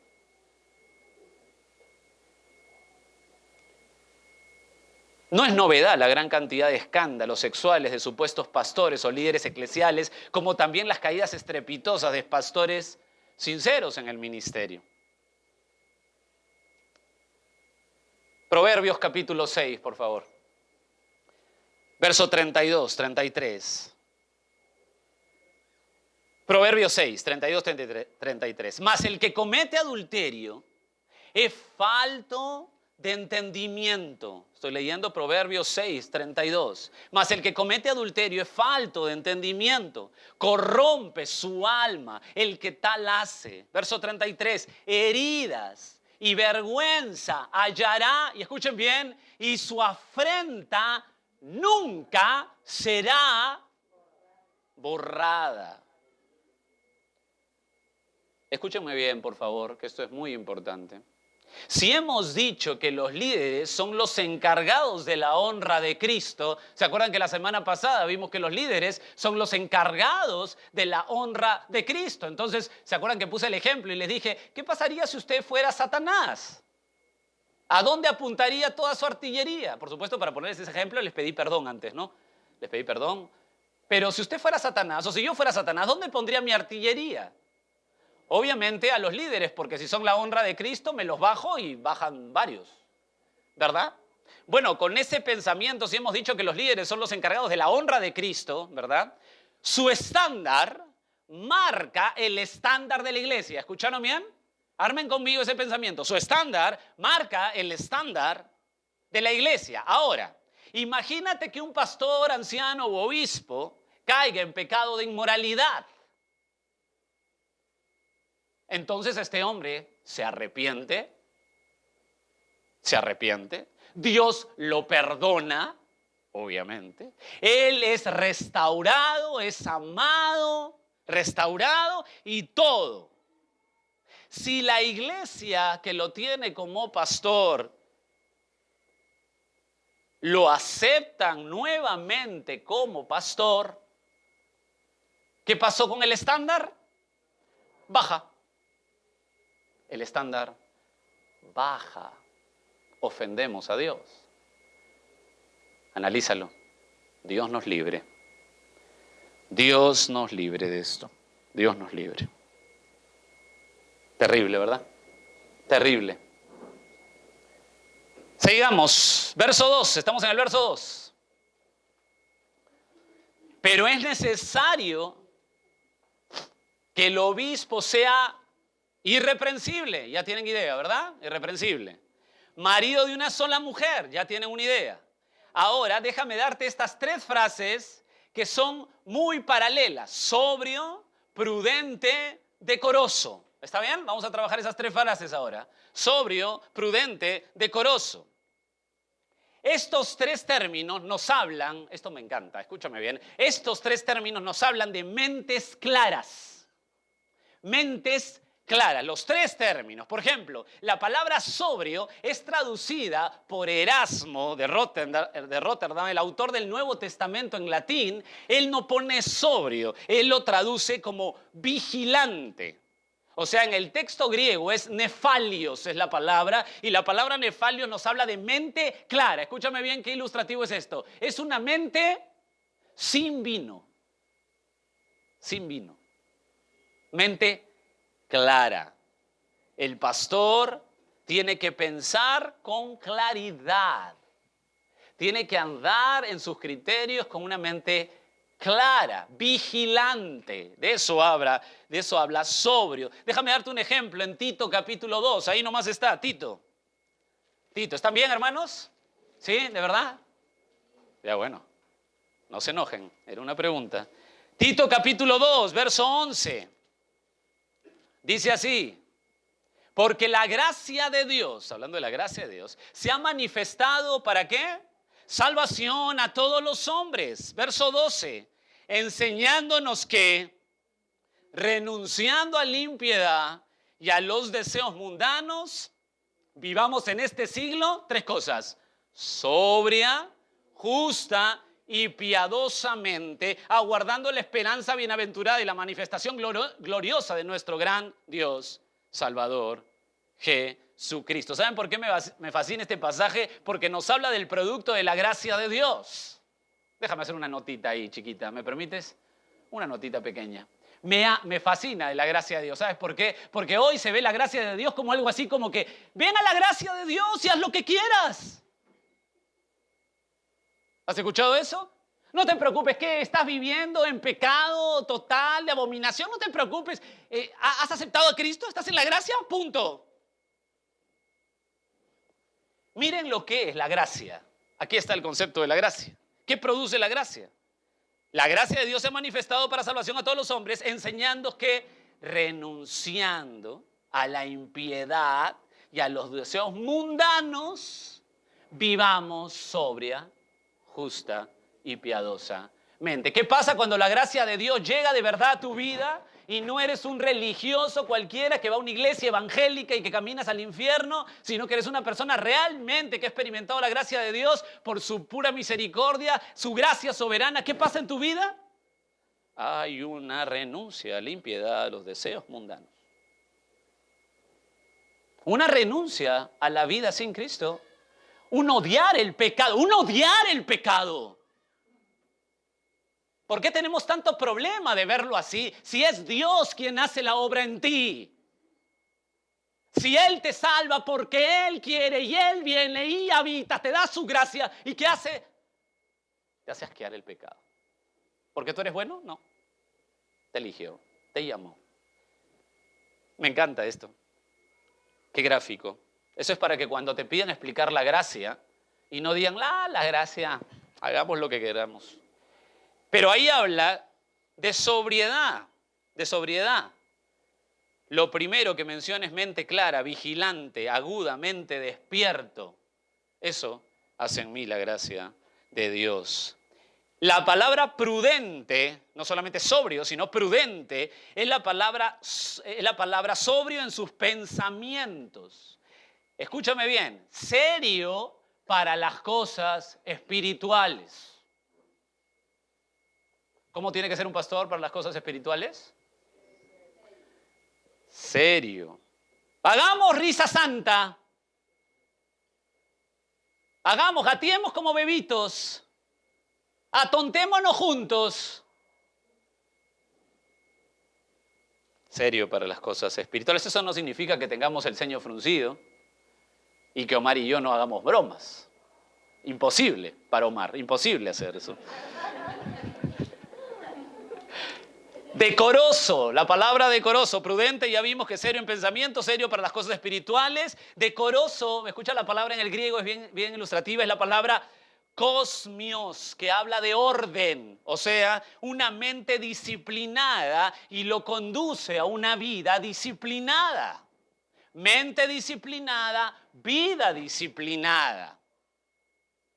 No es novedad la gran cantidad de escándalos sexuales de supuestos pastores o líderes eclesiales, como también las caídas estrepitosas de pastores sinceros en el ministerio. Proverbios capítulo 6, por favor. Verso 32, 33. Proverbios 6, 32, 33. Mas el que comete adulterio es falto de entendimiento. Estoy leyendo Proverbios 6, 32. Mas el que comete adulterio es falto de entendimiento. Corrompe su alma el que tal hace. Verso 33. Heridas y vergüenza hallará, y escuchen bien, y su afrenta nunca será borrada. Escúchenme bien, por favor, que esto es muy importante. Si hemos dicho que los líderes son los encargados de la honra de Cristo, ¿se acuerdan que la semana pasada vimos que los líderes son los encargados de la honra de Cristo? Entonces, ¿se acuerdan que puse el ejemplo y les dije, ¿qué pasaría si usted fuera Satanás? ¿A dónde apuntaría toda su artillería? Por supuesto, para ponerles ese ejemplo, les pedí perdón antes, ¿no? Les pedí perdón. Pero si usted fuera Satanás, o si yo fuera Satanás, ¿dónde pondría mi artillería? Obviamente a los líderes, porque si son la honra de Cristo, me los bajo y bajan varios, ¿verdad? Bueno, con ese pensamiento, si hemos dicho que los líderes son los encargados de la honra de Cristo, ¿verdad? Su estándar marca el estándar de la iglesia. ¿Escucharon bien? Armen conmigo ese pensamiento. Su estándar marca el estándar de la iglesia. Ahora, imagínate que un pastor, anciano u obispo caiga en pecado de inmoralidad. Entonces este hombre se arrepiente, Dios lo perdona, obviamente. Él es restaurado, es amado, restaurado y todo. Si la iglesia que lo tiene como pastor lo aceptan nuevamente como pastor, ¿qué pasó con el estándar? Baja. El estándar baja. Ofendemos a Dios. Analízalo. Dios nos libre. Dios nos libre de esto. Dios nos libre. Terrible, ¿verdad? Terrible. Sigamos. Verso 2. Estamos en el verso 2. Pero es necesario que el obispo sea irreprensible, ya tienen idea, ¿verdad? Irreprensible. Marido de una sola mujer, ya tienen una idea. Ahora, déjame darte estas tres frases que son muy paralelas. Sobrio, prudente, decoroso. ¿Está bien? Vamos a trabajar esas tres frases ahora. Sobrio, prudente, decoroso. Estos tres términos nos hablan, esto me encanta, escúchame bien. Estos tres términos nos hablan de mentes claras. Mentes claras, los tres términos. Por ejemplo, la palabra sobrio es traducida por Erasmo de Rotterdam, el autor del Nuevo Testamento en latín. Él no pone sobrio, él lo traduce como vigilante. O sea, en el texto griego es nefalios, es la palabra, y la palabra nefalios nos habla de mente clara. Escúchame bien qué ilustrativo es esto. Es una mente sin vino. Sin vino. Mente clara. El pastor tiene que pensar con claridad. Tiene que andar en sus criterios con una mente clara, vigilante. De eso habla sobrio. Déjame darte un ejemplo en Tito capítulo 2. Ahí nomás está, Tito. Tito, ¿están bien, hermanos? ¿Sí? ¿De verdad? Ya bueno, no se enojen, era una pregunta. Tito capítulo 2, verso 11. Dice así: porque la gracia de Dios, hablando de la gracia de Dios, se ha manifestado ¿para qué? Salvación a todos los hombres. Verso 12, enseñándonos que, renunciando a la impiedad y a los deseos mundanos, vivamos en este siglo, tres cosas: sobria, justa y piadosamente, aguardando la esperanza bienaventurada y la manifestación gloriosa de nuestro gran Dios, Salvador, Jesucristo. ¿Saben por qué me fascina este pasaje? Porque nos habla del producto de la gracia de Dios. Déjame hacer una notita ahí, chiquita, ¿me permites? Una notita pequeña. Me fascina de la gracia de Dios. ¿Sabes por qué? Porque hoy se ve la gracia de Dios como algo así como que ven a la gracia de Dios y haz lo que quieras. ¿Has escuchado eso? No te preocupes, que estás viviendo en pecado total, de abominación. No te preocupes. ¿Has aceptado a Cristo? ¿Estás en la gracia? Punto. Miren lo que es la gracia. Aquí está el concepto de la gracia. ¿Qué produce la gracia? La gracia de Dios se ha manifestado para salvación a todos los hombres, enseñando que renunciando a la impiedad y a los deseos mundanos, vivamos sobria, justa y piadosamente. ¿Qué pasa cuando la gracia de Dios llega de verdad a tu vida y no eres un religioso cualquiera que va a una iglesia evangélica y que caminas al infierno, sino que eres una persona realmente que ha experimentado la gracia de Dios por su pura misericordia, su gracia soberana? ¿Qué pasa en tu vida? Hay una renuncia a la impiedad, a los deseos mundanos. Una renuncia a la vida sin Cristo. Un odiar el pecado, ¿Por qué tenemos tanto problema de verlo así? Si es Dios quien hace la obra en ti. Si Él te salva porque Él quiere y Él viene y habita, te da su gracia. ¿Y qué hace? Te hace asquear el pecado. ¿Porque tú eres bueno? No. Te eligió, te llamó. Me encanta esto. Qué gráfico. Eso es para que cuando te pidan explicar la gracia y no digan, la gracia, hagamos lo que queramos. Pero ahí habla de sobriedad, de sobriedad. Lo primero que menciona es mente clara, vigilante, agudamente despierto. Eso hace en mí la gracia de Dios. La palabra prudente, no solamente sobrio, sino prudente, es la palabra sobrio en sus pensamientos. Escúchame bien, serio para las cosas espirituales. ¿Cómo tiene que ser un pastor para las cosas espirituales? Serio. Hagamos risa santa. Gateemos como bebitos. Atontémonos juntos. Serio para las cosas espirituales. Eso no significa que tengamos el ceño fruncido y que Omar y yo no hagamos bromas. Imposible para Omar, imposible hacer eso. Decoroso, la palabra decoroso, prudente, ya vimos que serio en pensamiento, serio para las cosas espirituales. Decoroso, me escucha la palabra en el griego, es bien ilustrativa, es la palabra cosmios, que habla de orden, o sea, una mente disciplinada y lo conduce a una vida disciplinada. Mente disciplinada, vida disciplinada.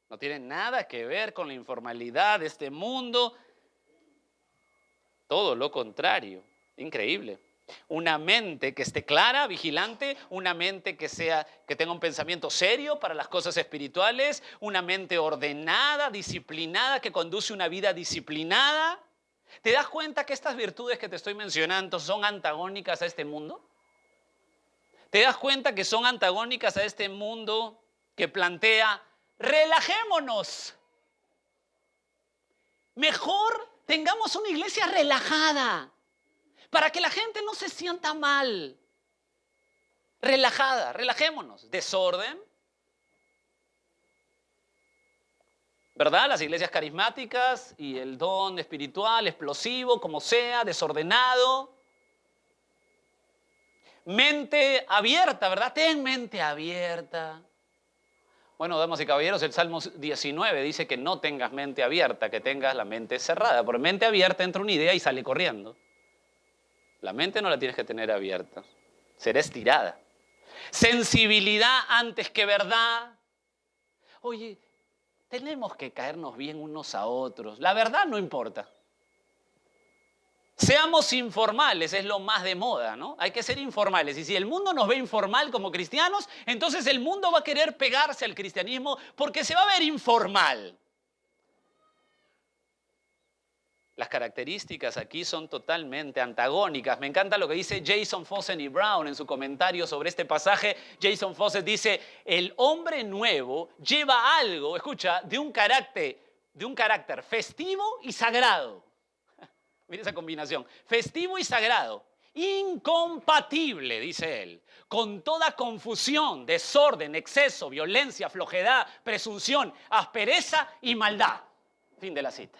No tiene nada que ver con la informalidad de este mundo. Todo lo contrario. Increíble. Una mente que esté clara, vigilante, una mente que tenga un pensamiento serio para las cosas espirituales, una mente ordenada, disciplinada, que conduce una vida disciplinada. ¿Te das cuenta que estas virtudes que te estoy mencionando son antagónicas a este mundo? ¿Te das cuenta que son antagónicas a este mundo que plantea, relajémonos? Mejor tengamos una iglesia relajada, para que la gente no se sienta mal. Relajada, relajémonos. Desorden, ¿verdad? Las iglesias carismáticas y el don espiritual, explosivo, como sea, desordenado. Mente abierta, ¿verdad? Ten mente abierta. Bueno, damas y caballeros, el Salmo 19 dice que no tengas mente abierta, que tengas la mente cerrada. Por mente abierta entra una idea y sale corriendo. La mente no la tienes que tener abierta. Será estirada. Sensibilidad antes que verdad. Oye, tenemos que caernos bien unos a otros. La verdad no importa. Seamos informales, es lo más de moda, ¿no? Hay que ser informales. Y si el mundo nos ve informal como cristianos, entonces el mundo va a querer pegarse al cristianismo porque se va a ver informal. Las características aquí son totalmente antagónicas. Me encanta lo que dice Jason Fawcett y Brown en su comentario sobre este pasaje. Jason Fawcett dice, el hombre nuevo lleva algo, escucha, de un carácter festivo y sagrado. Mira esa combinación, festivo y sagrado. Incompatible, dice él, con toda confusión, desorden, exceso, violencia, flojedad, presunción, aspereza y maldad. Fin de la cita.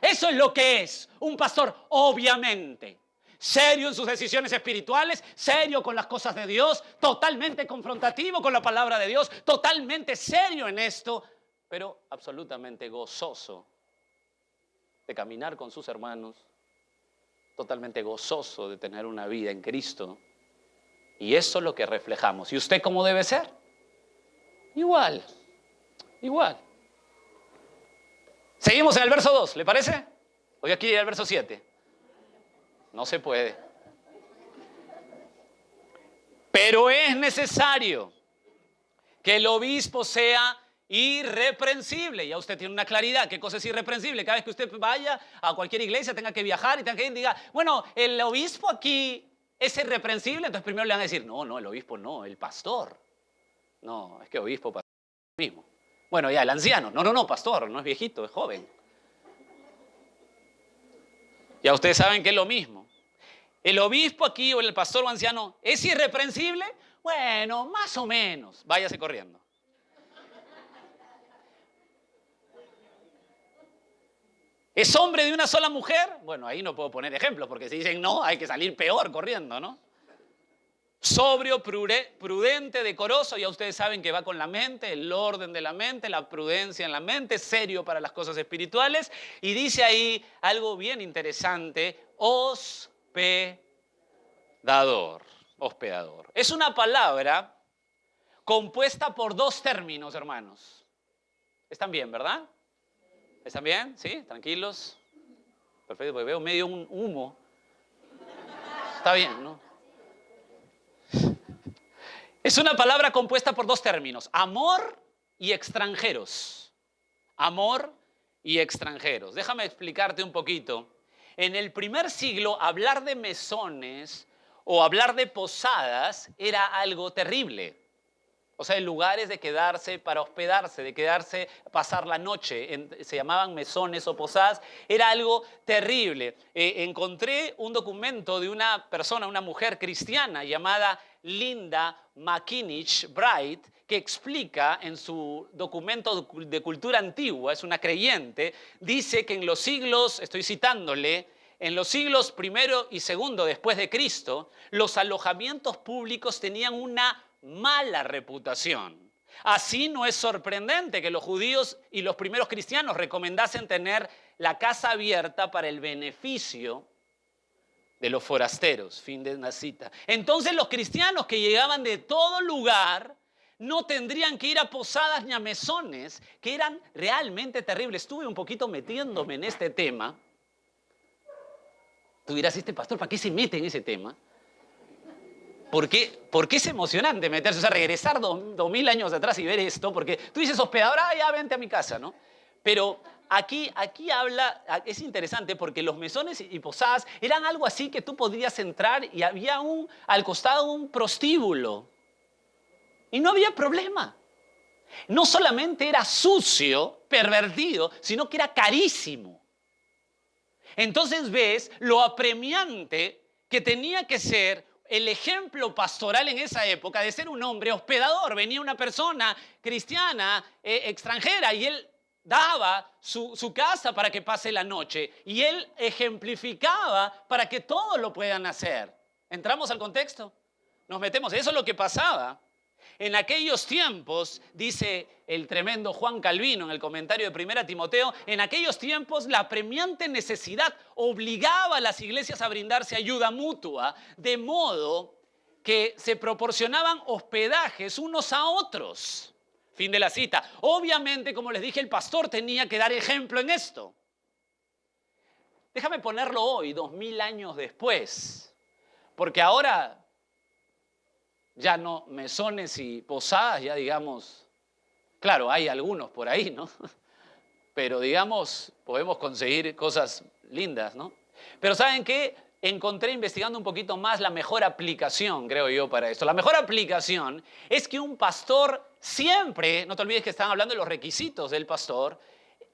Eso es lo que es un pastor, obviamente. Serio en sus decisiones espirituales, serio con las cosas de Dios, totalmente confrontativo con la palabra de Dios, totalmente serio en esto, pero absolutamente gozoso de caminar con sus hermanos, totalmente gozoso de tener una vida en Cristo. Y eso es lo que reflejamos. ¿Y usted cómo debe ser? Igual, igual. Seguimos en el verso 2, ¿le parece? Hoy aquí ir al verso 7. No se puede. Pero es necesario que el obispo sea irreprensible. Ya usted tiene una claridad. ¿Qué cosa es irreprensible? Cada vez que usted vaya a cualquier iglesia, tenga que viajar y tenga que ir y diga, bueno, el obispo aquí es irreprensible. Entonces primero le van a decir, no, el obispo no, el pastor. No, es que obispo, pastor, es lo mismo. Bueno, ya, el anciano. No, pastor, no es viejito, es joven. Ya ustedes saben que es lo mismo. El obispo aquí o el pastor o anciano, ¿es irreprensible? Bueno, más o menos. Váyase corriendo. ¿Es hombre de una sola mujer? Bueno, ahí no puedo poner ejemplos, porque si dicen no, hay que salir peor corriendo, ¿no? Sobrio, prudente, decoroso, ya ustedes saben que va con la mente, el orden de la mente, la prudencia en la mente, serio para las cosas espirituales. Y dice ahí algo bien interesante, hospedador. Es una palabra compuesta por dos términos, hermanos. ¿Están bien, verdad? ¿Están bien? ¿Sí? ¿Tranquilos? Perfecto, porque veo medio un humo. Está bien, ¿no? Es una palabra compuesta por dos términos, amor y extranjeros. Amor y extranjeros. Déjame explicarte un poquito. En el primer siglo, hablar de mesones o hablar de posadas era algo terrible. O sea, lugares de quedarse para hospedarse, de quedarse, pasar la noche. Se llamaban mesones o posadas. Era algo terrible. Encontré un documento de una persona, una mujer cristiana llamada Linda McInich Bright, que explica en su documento de cultura antigua, es una creyente, dice que en los siglos, estoy citándole, en los siglos primero y segundo después de Cristo, los alojamientos públicos tenían una mala reputación. Así no es sorprendente que los judíos y los primeros cristianos recomendasen tener la casa abierta para el beneficio de los forasteros. Fin de una cita. Entonces los cristianos que llegaban de todo lugar no tendrían que ir a posadas ni a mesones, que eran realmente terribles. Estuve un poquito metiéndome en este tema. Tú dirás, este pastor, ¿para qué se mete en ese tema? Porque es emocionante meterse, o sea, regresar 2000 años atrás y ver esto, porque tú dices, hospedador, ya vente a mi casa, ¿no? Pero aquí habla, es interesante porque los mesones y posadas eran algo así que tú podías entrar y había al costado un prostíbulo. Y no había problema. No solamente era sucio, pervertido, sino que era carísimo. Entonces ves lo apremiante que tenía que ser el ejemplo pastoral en esa época de ser un hombre hospedador. Venía una persona cristiana, extranjera, y él daba su casa para que pase la noche. Y él ejemplificaba para que todos lo puedan hacer. ¿Entramos al contexto? Nos metemos. Eso es lo que pasaba. En aquellos tiempos, dice el tremendo Juan Calvino en el comentario de 1 Timoteo, en aquellos tiempos la apremiante necesidad obligaba a las iglesias a brindarse ayuda mutua, de modo que se proporcionaban hospedajes unos a otros. Fin de la cita. Obviamente, como les dije, el pastor tenía que dar ejemplo en esto. Déjame ponerlo hoy, 2000 años después, porque ahora ya no mesones y posadas, ya digamos, claro, hay algunos por ahí, ¿no? Pero digamos, podemos conseguir cosas lindas, ¿no? Pero ¿saben qué? Encontré investigando un poquito más la mejor aplicación, creo yo, para esto. La mejor aplicación es que un pastor siempre, no te olvides que están hablando de los requisitos del pastor,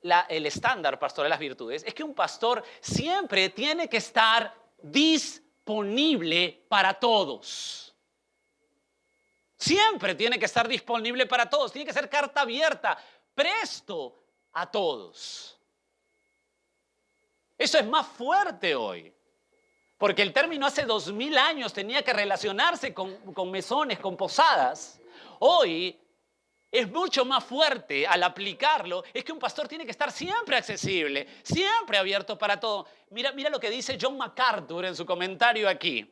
el estándar pastoral de las virtudes, es que un pastor siempre tiene que estar disponible para todos. Siempre tiene que estar disponible para todos. Tiene que ser carta abierta, presto a todos. Eso es más fuerte hoy. Porque el término hace 2000 años tenía que relacionarse con mesones, con posadas. Hoy es mucho más fuerte al aplicarlo. Es que un pastor tiene que estar siempre accesible, siempre abierto para todo. Mira lo que dice John MacArthur en su comentario aquí.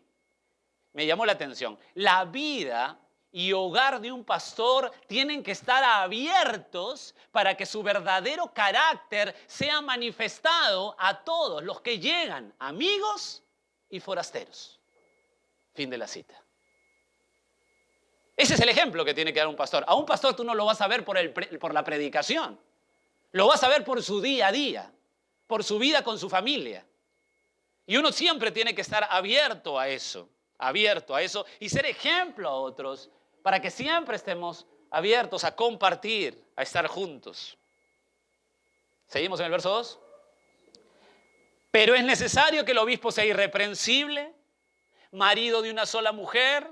Me llamó la atención. La vida y hogar de un pastor tienen que estar abiertos para que su verdadero carácter sea manifestado a todos los que llegan, amigos y forasteros. Fin de la cita. Ese es el ejemplo que tiene que dar un pastor. A un pastor tú no lo vas a ver por la predicación. Lo vas a ver por su día a día, por su vida con su familia. Y uno siempre tiene que estar abierto a eso y ser ejemplo a otros para que siempre estemos abiertos a compartir, a estar juntos. ¿Seguimos en el verso 2? Pero es necesario que el obispo sea irreprensible, marido de una sola mujer,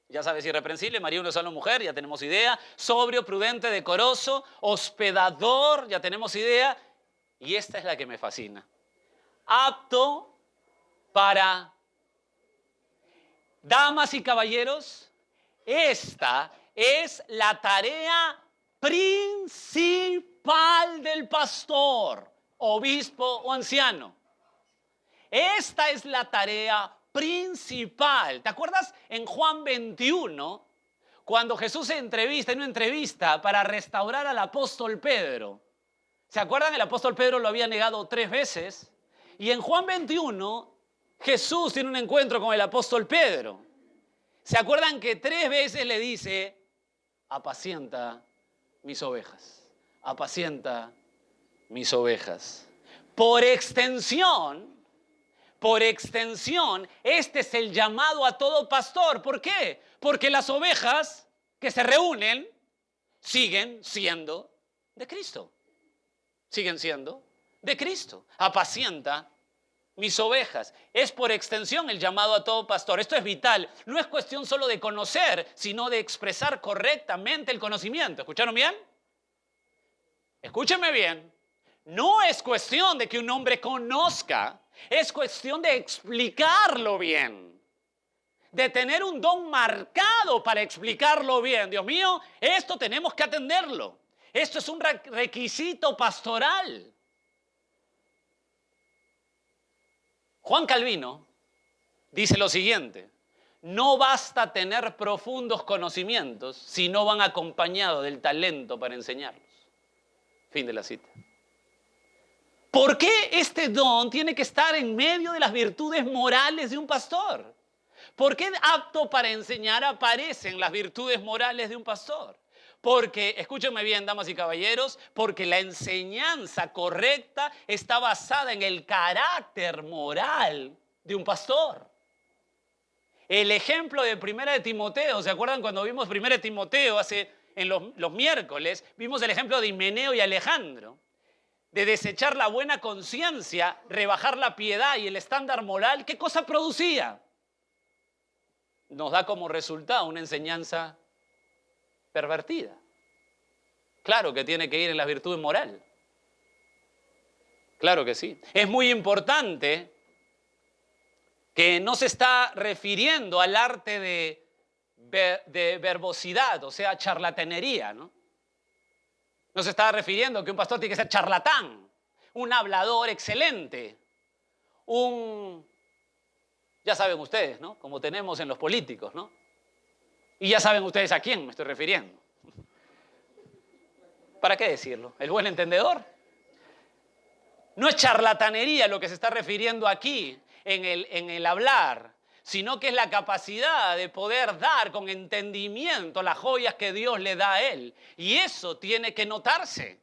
ya sabes, irreprensible, marido de una sola mujer, ya tenemos idea, sobrio, prudente, decoroso, hospedador, ya tenemos idea, y esta es la que me fascina, apto para, damas y caballeros, esta es la tarea principal del pastor, obispo o anciano. Esta es la tarea principal. ¿Te acuerdas en Juan 21, cuando Jesús se entrevista en una entrevista para restaurar al apóstol Pedro? ¿Se acuerdan? El apóstol Pedro lo había negado 3 veces. Y en Juan 21, Jesús tiene un encuentro con el apóstol Pedro. ¿Se acuerdan que 3 veces le dice, apacienta mis ovejas, apacienta mis ovejas? Por extensión, este es el llamado a todo pastor. ¿Por qué? Porque las ovejas que se reúnen siguen siendo de Cristo. Siguen siendo de Cristo. Apacienta mis ovejas. Es por extensión el llamado a todo pastor. Esto es vital. No es cuestión solo de conocer, sino de expresar correctamente el conocimiento. ¿Escucharon bien? Escúchenme bien. No es cuestión de que un hombre conozca, es cuestión de explicarlo bien. De tener un don marcado para explicarlo bien. Dios mío, esto tenemos que atenderlo. Esto es un requisito pastoral. Juan Calvino dice lo siguiente: no basta tener profundos conocimientos si no van acompañados del talento para enseñarlos. Fin de la cita. ¿Por qué este don tiene que estar en medio de las virtudes morales de un pastor? ¿Por qué apto para enseñar aparecen las virtudes morales de un pastor? Porque, escúchenme bien, damas y caballeros, porque la enseñanza correcta está basada en el carácter moral de un pastor. El ejemplo de 1 de Timoteo, ¿se acuerdan cuando vimos 1 de Timoteo en los miércoles? Vimos el ejemplo de Himeneo y Alejandro, de desechar la buena conciencia, rebajar la piedad y el estándar moral. ¿Qué cosa producía? Nos da como resultado una enseñanza pervertida. Claro que tiene que ir en la virtud moral. Claro que sí. Es muy importante que no se está refiriendo al arte de verbosidad, o sea, charlatanería, ¿no? No se está refiriendo que un pastor tiene que ser charlatán, un hablador excelente, ya saben ustedes, ¿no? Como tenemos en los políticos, ¿no? Y ya saben ustedes a quién me estoy refiriendo. ¿Para qué decirlo? ¿El buen entendedor? No es charlatanería lo que se está refiriendo aquí en el hablar, sino que es la capacidad de poder dar con entendimiento las joyas que Dios le da a él. Y eso tiene que notarse.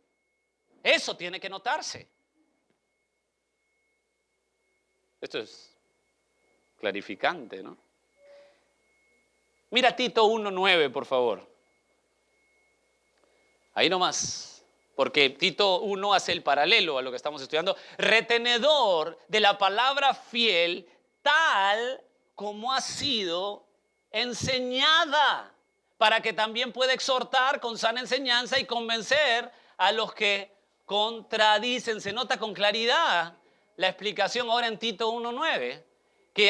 Eso tiene que notarse. Esto es clarificante, ¿no? Mira Tito 1:9, por favor. Ahí nomás, porque Tito 1 hace el paralelo a lo que estamos estudiando. Retenedor de la palabra fiel, tal como ha sido enseñada, para que también pueda exhortar con sana enseñanza y convencer a los que contradicen. Se nota con claridad la explicación ahora en Tito 1:9. Que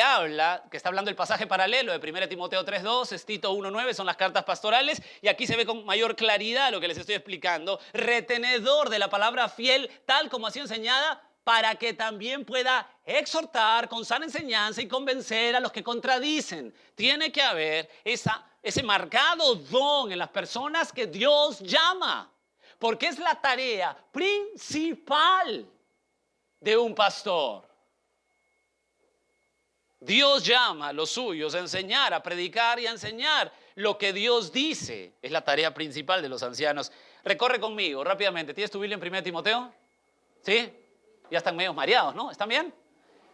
está hablando el pasaje paralelo de 1 Timoteo 3:2, es Tito 1:9, son las cartas pastorales, y aquí se ve con mayor claridad lo que les estoy explicando. Retenedor de la palabra fiel, tal como ha sido enseñada, para que también pueda exhortar con sana enseñanza y convencer a los que contradicen. Tiene que haber ese marcado don en las personas que Dios llama, porque es la tarea principal de un pastor. Dios llama a los suyos a enseñar, a predicar y a enseñar lo que Dios dice. Es la tarea principal de los ancianos. Recorre conmigo rápidamente. ¿Tienes tu Biblia en 1 Timoteo? ¿Sí? Ya están medio mareados, ¿no? ¿Están bien?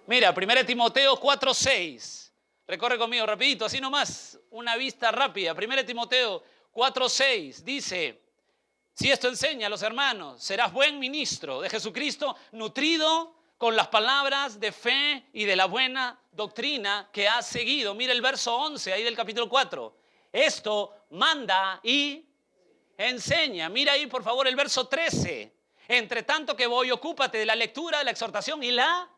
Mira, 1 Timoteo 4:6. Recorre conmigo rapidito, así nomás. Una vista rápida. 1 Timoteo 4:6 dice: si esto enseña a los hermanos, serás buen ministro de Jesucristo, nutrido con las palabras de fe y de la buena doctrina que has seguido. Mira el verso 11 ahí del capítulo 4. Esto manda y enseña. Mira ahí por favor el verso 13. Entre tanto que voy, ocúpate de la lectura, de la exhortación y la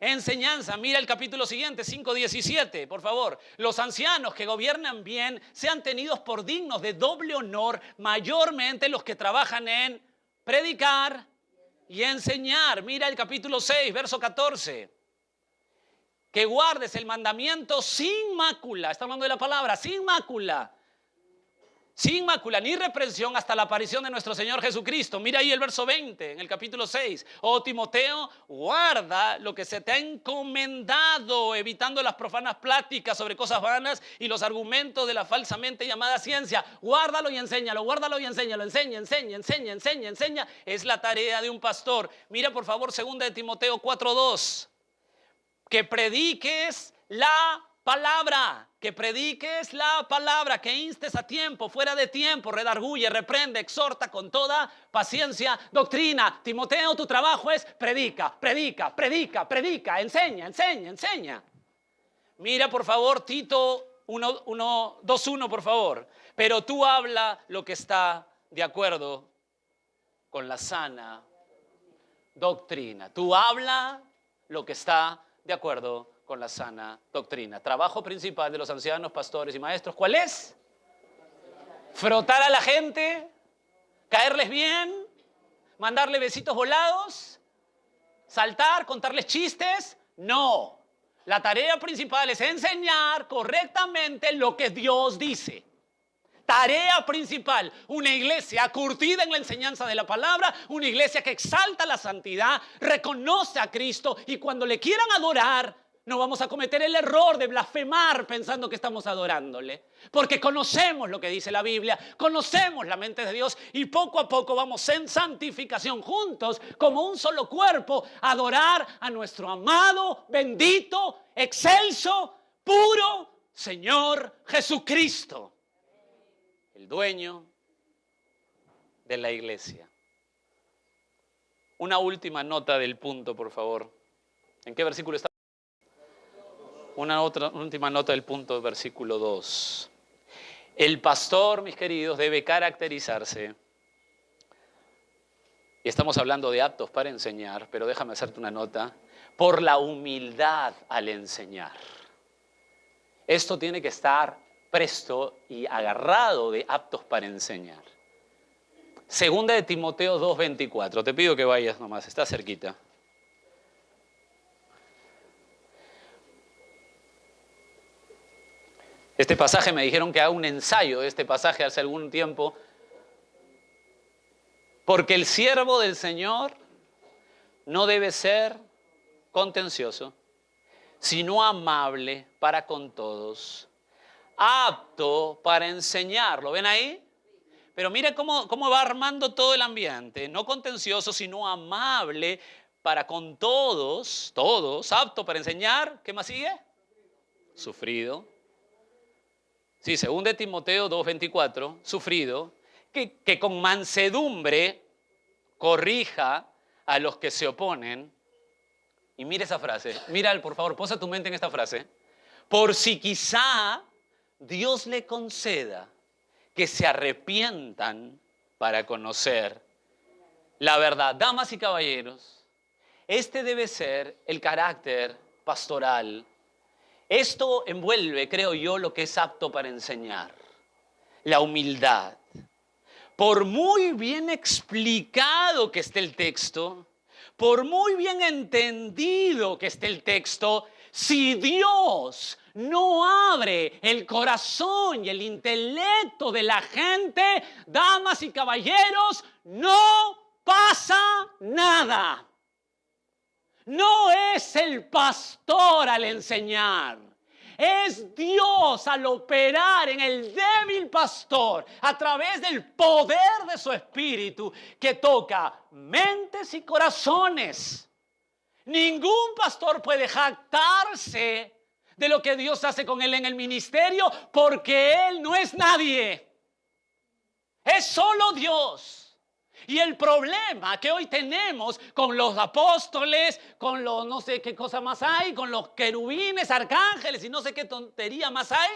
enseñanza. Mira el capítulo siguiente, 5:17, por favor. Los ancianos que gobiernan bien sean tenidos por dignos de doble honor, mayormente los que trabajan en predicar y enseñar. Mira el capítulo 6, verso 14. Que guardes el mandamiento sin mácula. Está hablando de la palabra, sin mácula. Sin mácula ni reprensión hasta la aparición de nuestro Señor Jesucristo. Mira ahí el verso 20 en el capítulo 6. Oh Timoteo, guarda lo que se te ha encomendado, evitando las profanas pláticas sobre cosas vanas y los argumentos de la falsamente llamada ciencia. Guárdalo y enséñalo, guárdalo y enséñalo. Enseña. Es la tarea de un pastor. Mira por favor 2 de Timoteo 4:2. Que prediques la palabra, que instes a tiempo, fuera de tiempo, redarguye, reprende, exhorta con toda paciencia, doctrina. Timoteo, tu trabajo es predica, enseña. Mira por favor Tito 2:1 por favor. Pero tú habla lo que está de acuerdo con la sana doctrina. Tú habla lo que está de acuerdo con la sana doctrina. Trabajo principal de los ancianos, pastores y maestros, ¿cuál es? Frotar a la gente, caerles bien, mandarle besitos volados, saltar, contarles chistes. No. La tarea principal es enseñar correctamente lo que Dios dice. Tarea principal, una iglesia curtida en la enseñanza de la palabra, una iglesia que exalta la santidad, reconoce a Cristo y cuando le quieran adorar, No vamos a cometer el error de blasfemar pensando que estamos adorándole. Porque conocemos lo que dice la Biblia, conocemos la mente de Dios y poco a poco vamos en santificación juntos, como un solo cuerpo, a adorar a nuestro amado, bendito, excelso, puro Señor Jesucristo, el dueño de la iglesia. Una última nota del punto, por favor. ¿En qué versículo está? Una última nota del punto, versículo 2. El pastor, mis queridos, debe caracterizarse. Y estamos hablando de aptos para enseñar, pero déjame hacerte una nota. Por la humildad al enseñar. Esto tiene que estar presto y agarrado de aptos para enseñar. Segunda de Timoteo 2:24. Te pido que vayas nomás, está cerquita. Este pasaje me dijeron que haga un ensayo de este pasaje hace algún tiempo. Porque el siervo del Señor no debe ser contencioso, sino amable para con todos, apto para enseñar. ¿Lo ven ahí? Pero mira cómo va armando todo el ambiente. No contencioso, sino amable para con todos, apto para enseñar. ¿Qué más sigue? Sufrido. Sí, según de Timoteo 2:24, sufrido, que con mansedumbre corrija a los que se oponen. Y mira esa frase, mira, por favor, posa tu mente en esta frase. Por si quizá Dios le conceda que se arrepientan para conocer la verdad. Damas y caballeros, este debe ser el carácter pastoral. Esto envuelve, creo yo, lo que es apto para enseñar. La humildad. Por muy bien explicado que esté el texto, por muy bien entendido que esté el texto, si Dios no abre el corazón y el intelecto de la gente, damas y caballeros, no pasa nada. No es el pastor al enseñar, es Dios al operar en el débil pastor a través del poder de su espíritu que toca mentes y corazones. Ningún pastor puede jactarse de lo que Dios hace con él en el ministerio porque él no es nadie. Es solo Dios. Y el problema que hoy tenemos con los apóstoles, con los no sé qué cosa más hay, con los querubines, arcángeles y no sé qué tontería más hay,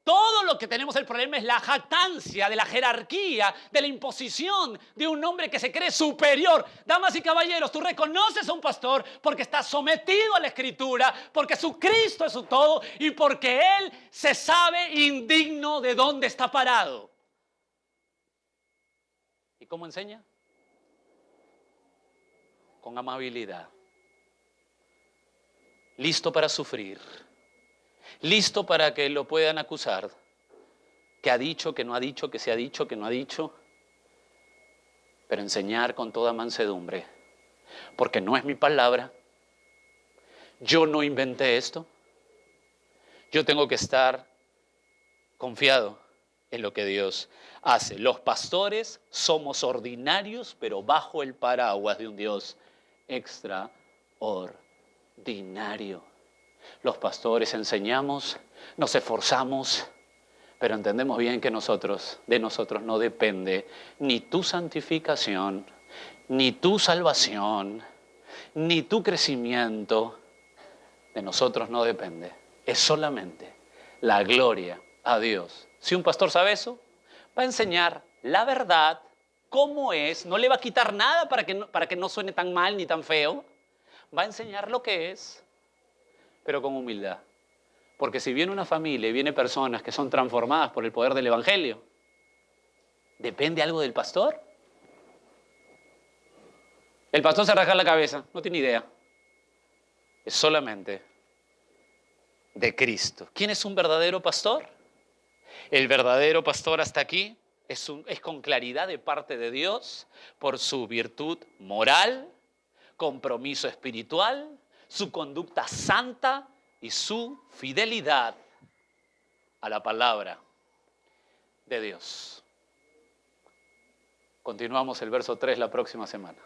todo lo que tenemos el problema es la jactancia de la jerarquía, de la imposición de un hombre que se cree superior. Damas y caballeros, tú reconoces a un pastor porque está sometido a la Escritura, porque su Cristo es su todo y porque él se sabe indigno de dónde está parado. ¿Y cómo enseña? Con amabilidad. Listo para sufrir. Listo para que lo puedan acusar. Que ha dicho, que no ha dicho, que se ha dicho, que no ha dicho. Pero enseñar con toda mansedumbre. Porque no es mi palabra. Yo no inventé esto. Yo tengo que estar confiado en lo que Dios hace. Los pastores somos ordinarios, pero bajo el paraguas de un Dios extraordinario. Los pastores enseñamos, nos esforzamos, pero entendemos bien que de nosotros no depende ni tu santificación, ni tu salvación, ni tu crecimiento. De nosotros no depende. Es solamente la gloria a Dios. Si un pastor sabe eso, va a enseñar la verdad, cómo es, no le va a quitar nada para que no suene tan mal ni tan feo. Va a enseñar lo que es, pero con humildad. Porque si viene una familia y viene personas que son transformadas por el poder del Evangelio, ¿depende algo del pastor? El pastor se rasga la cabeza, no tiene idea. Es solamente de Cristo. ¿Quién es un verdadero pastor? El verdadero pastor hasta aquí es con claridad de parte de Dios por su virtud moral, compromiso espiritual, su conducta santa y su fidelidad a la palabra de Dios. Continuamos el verso 3 la próxima semana.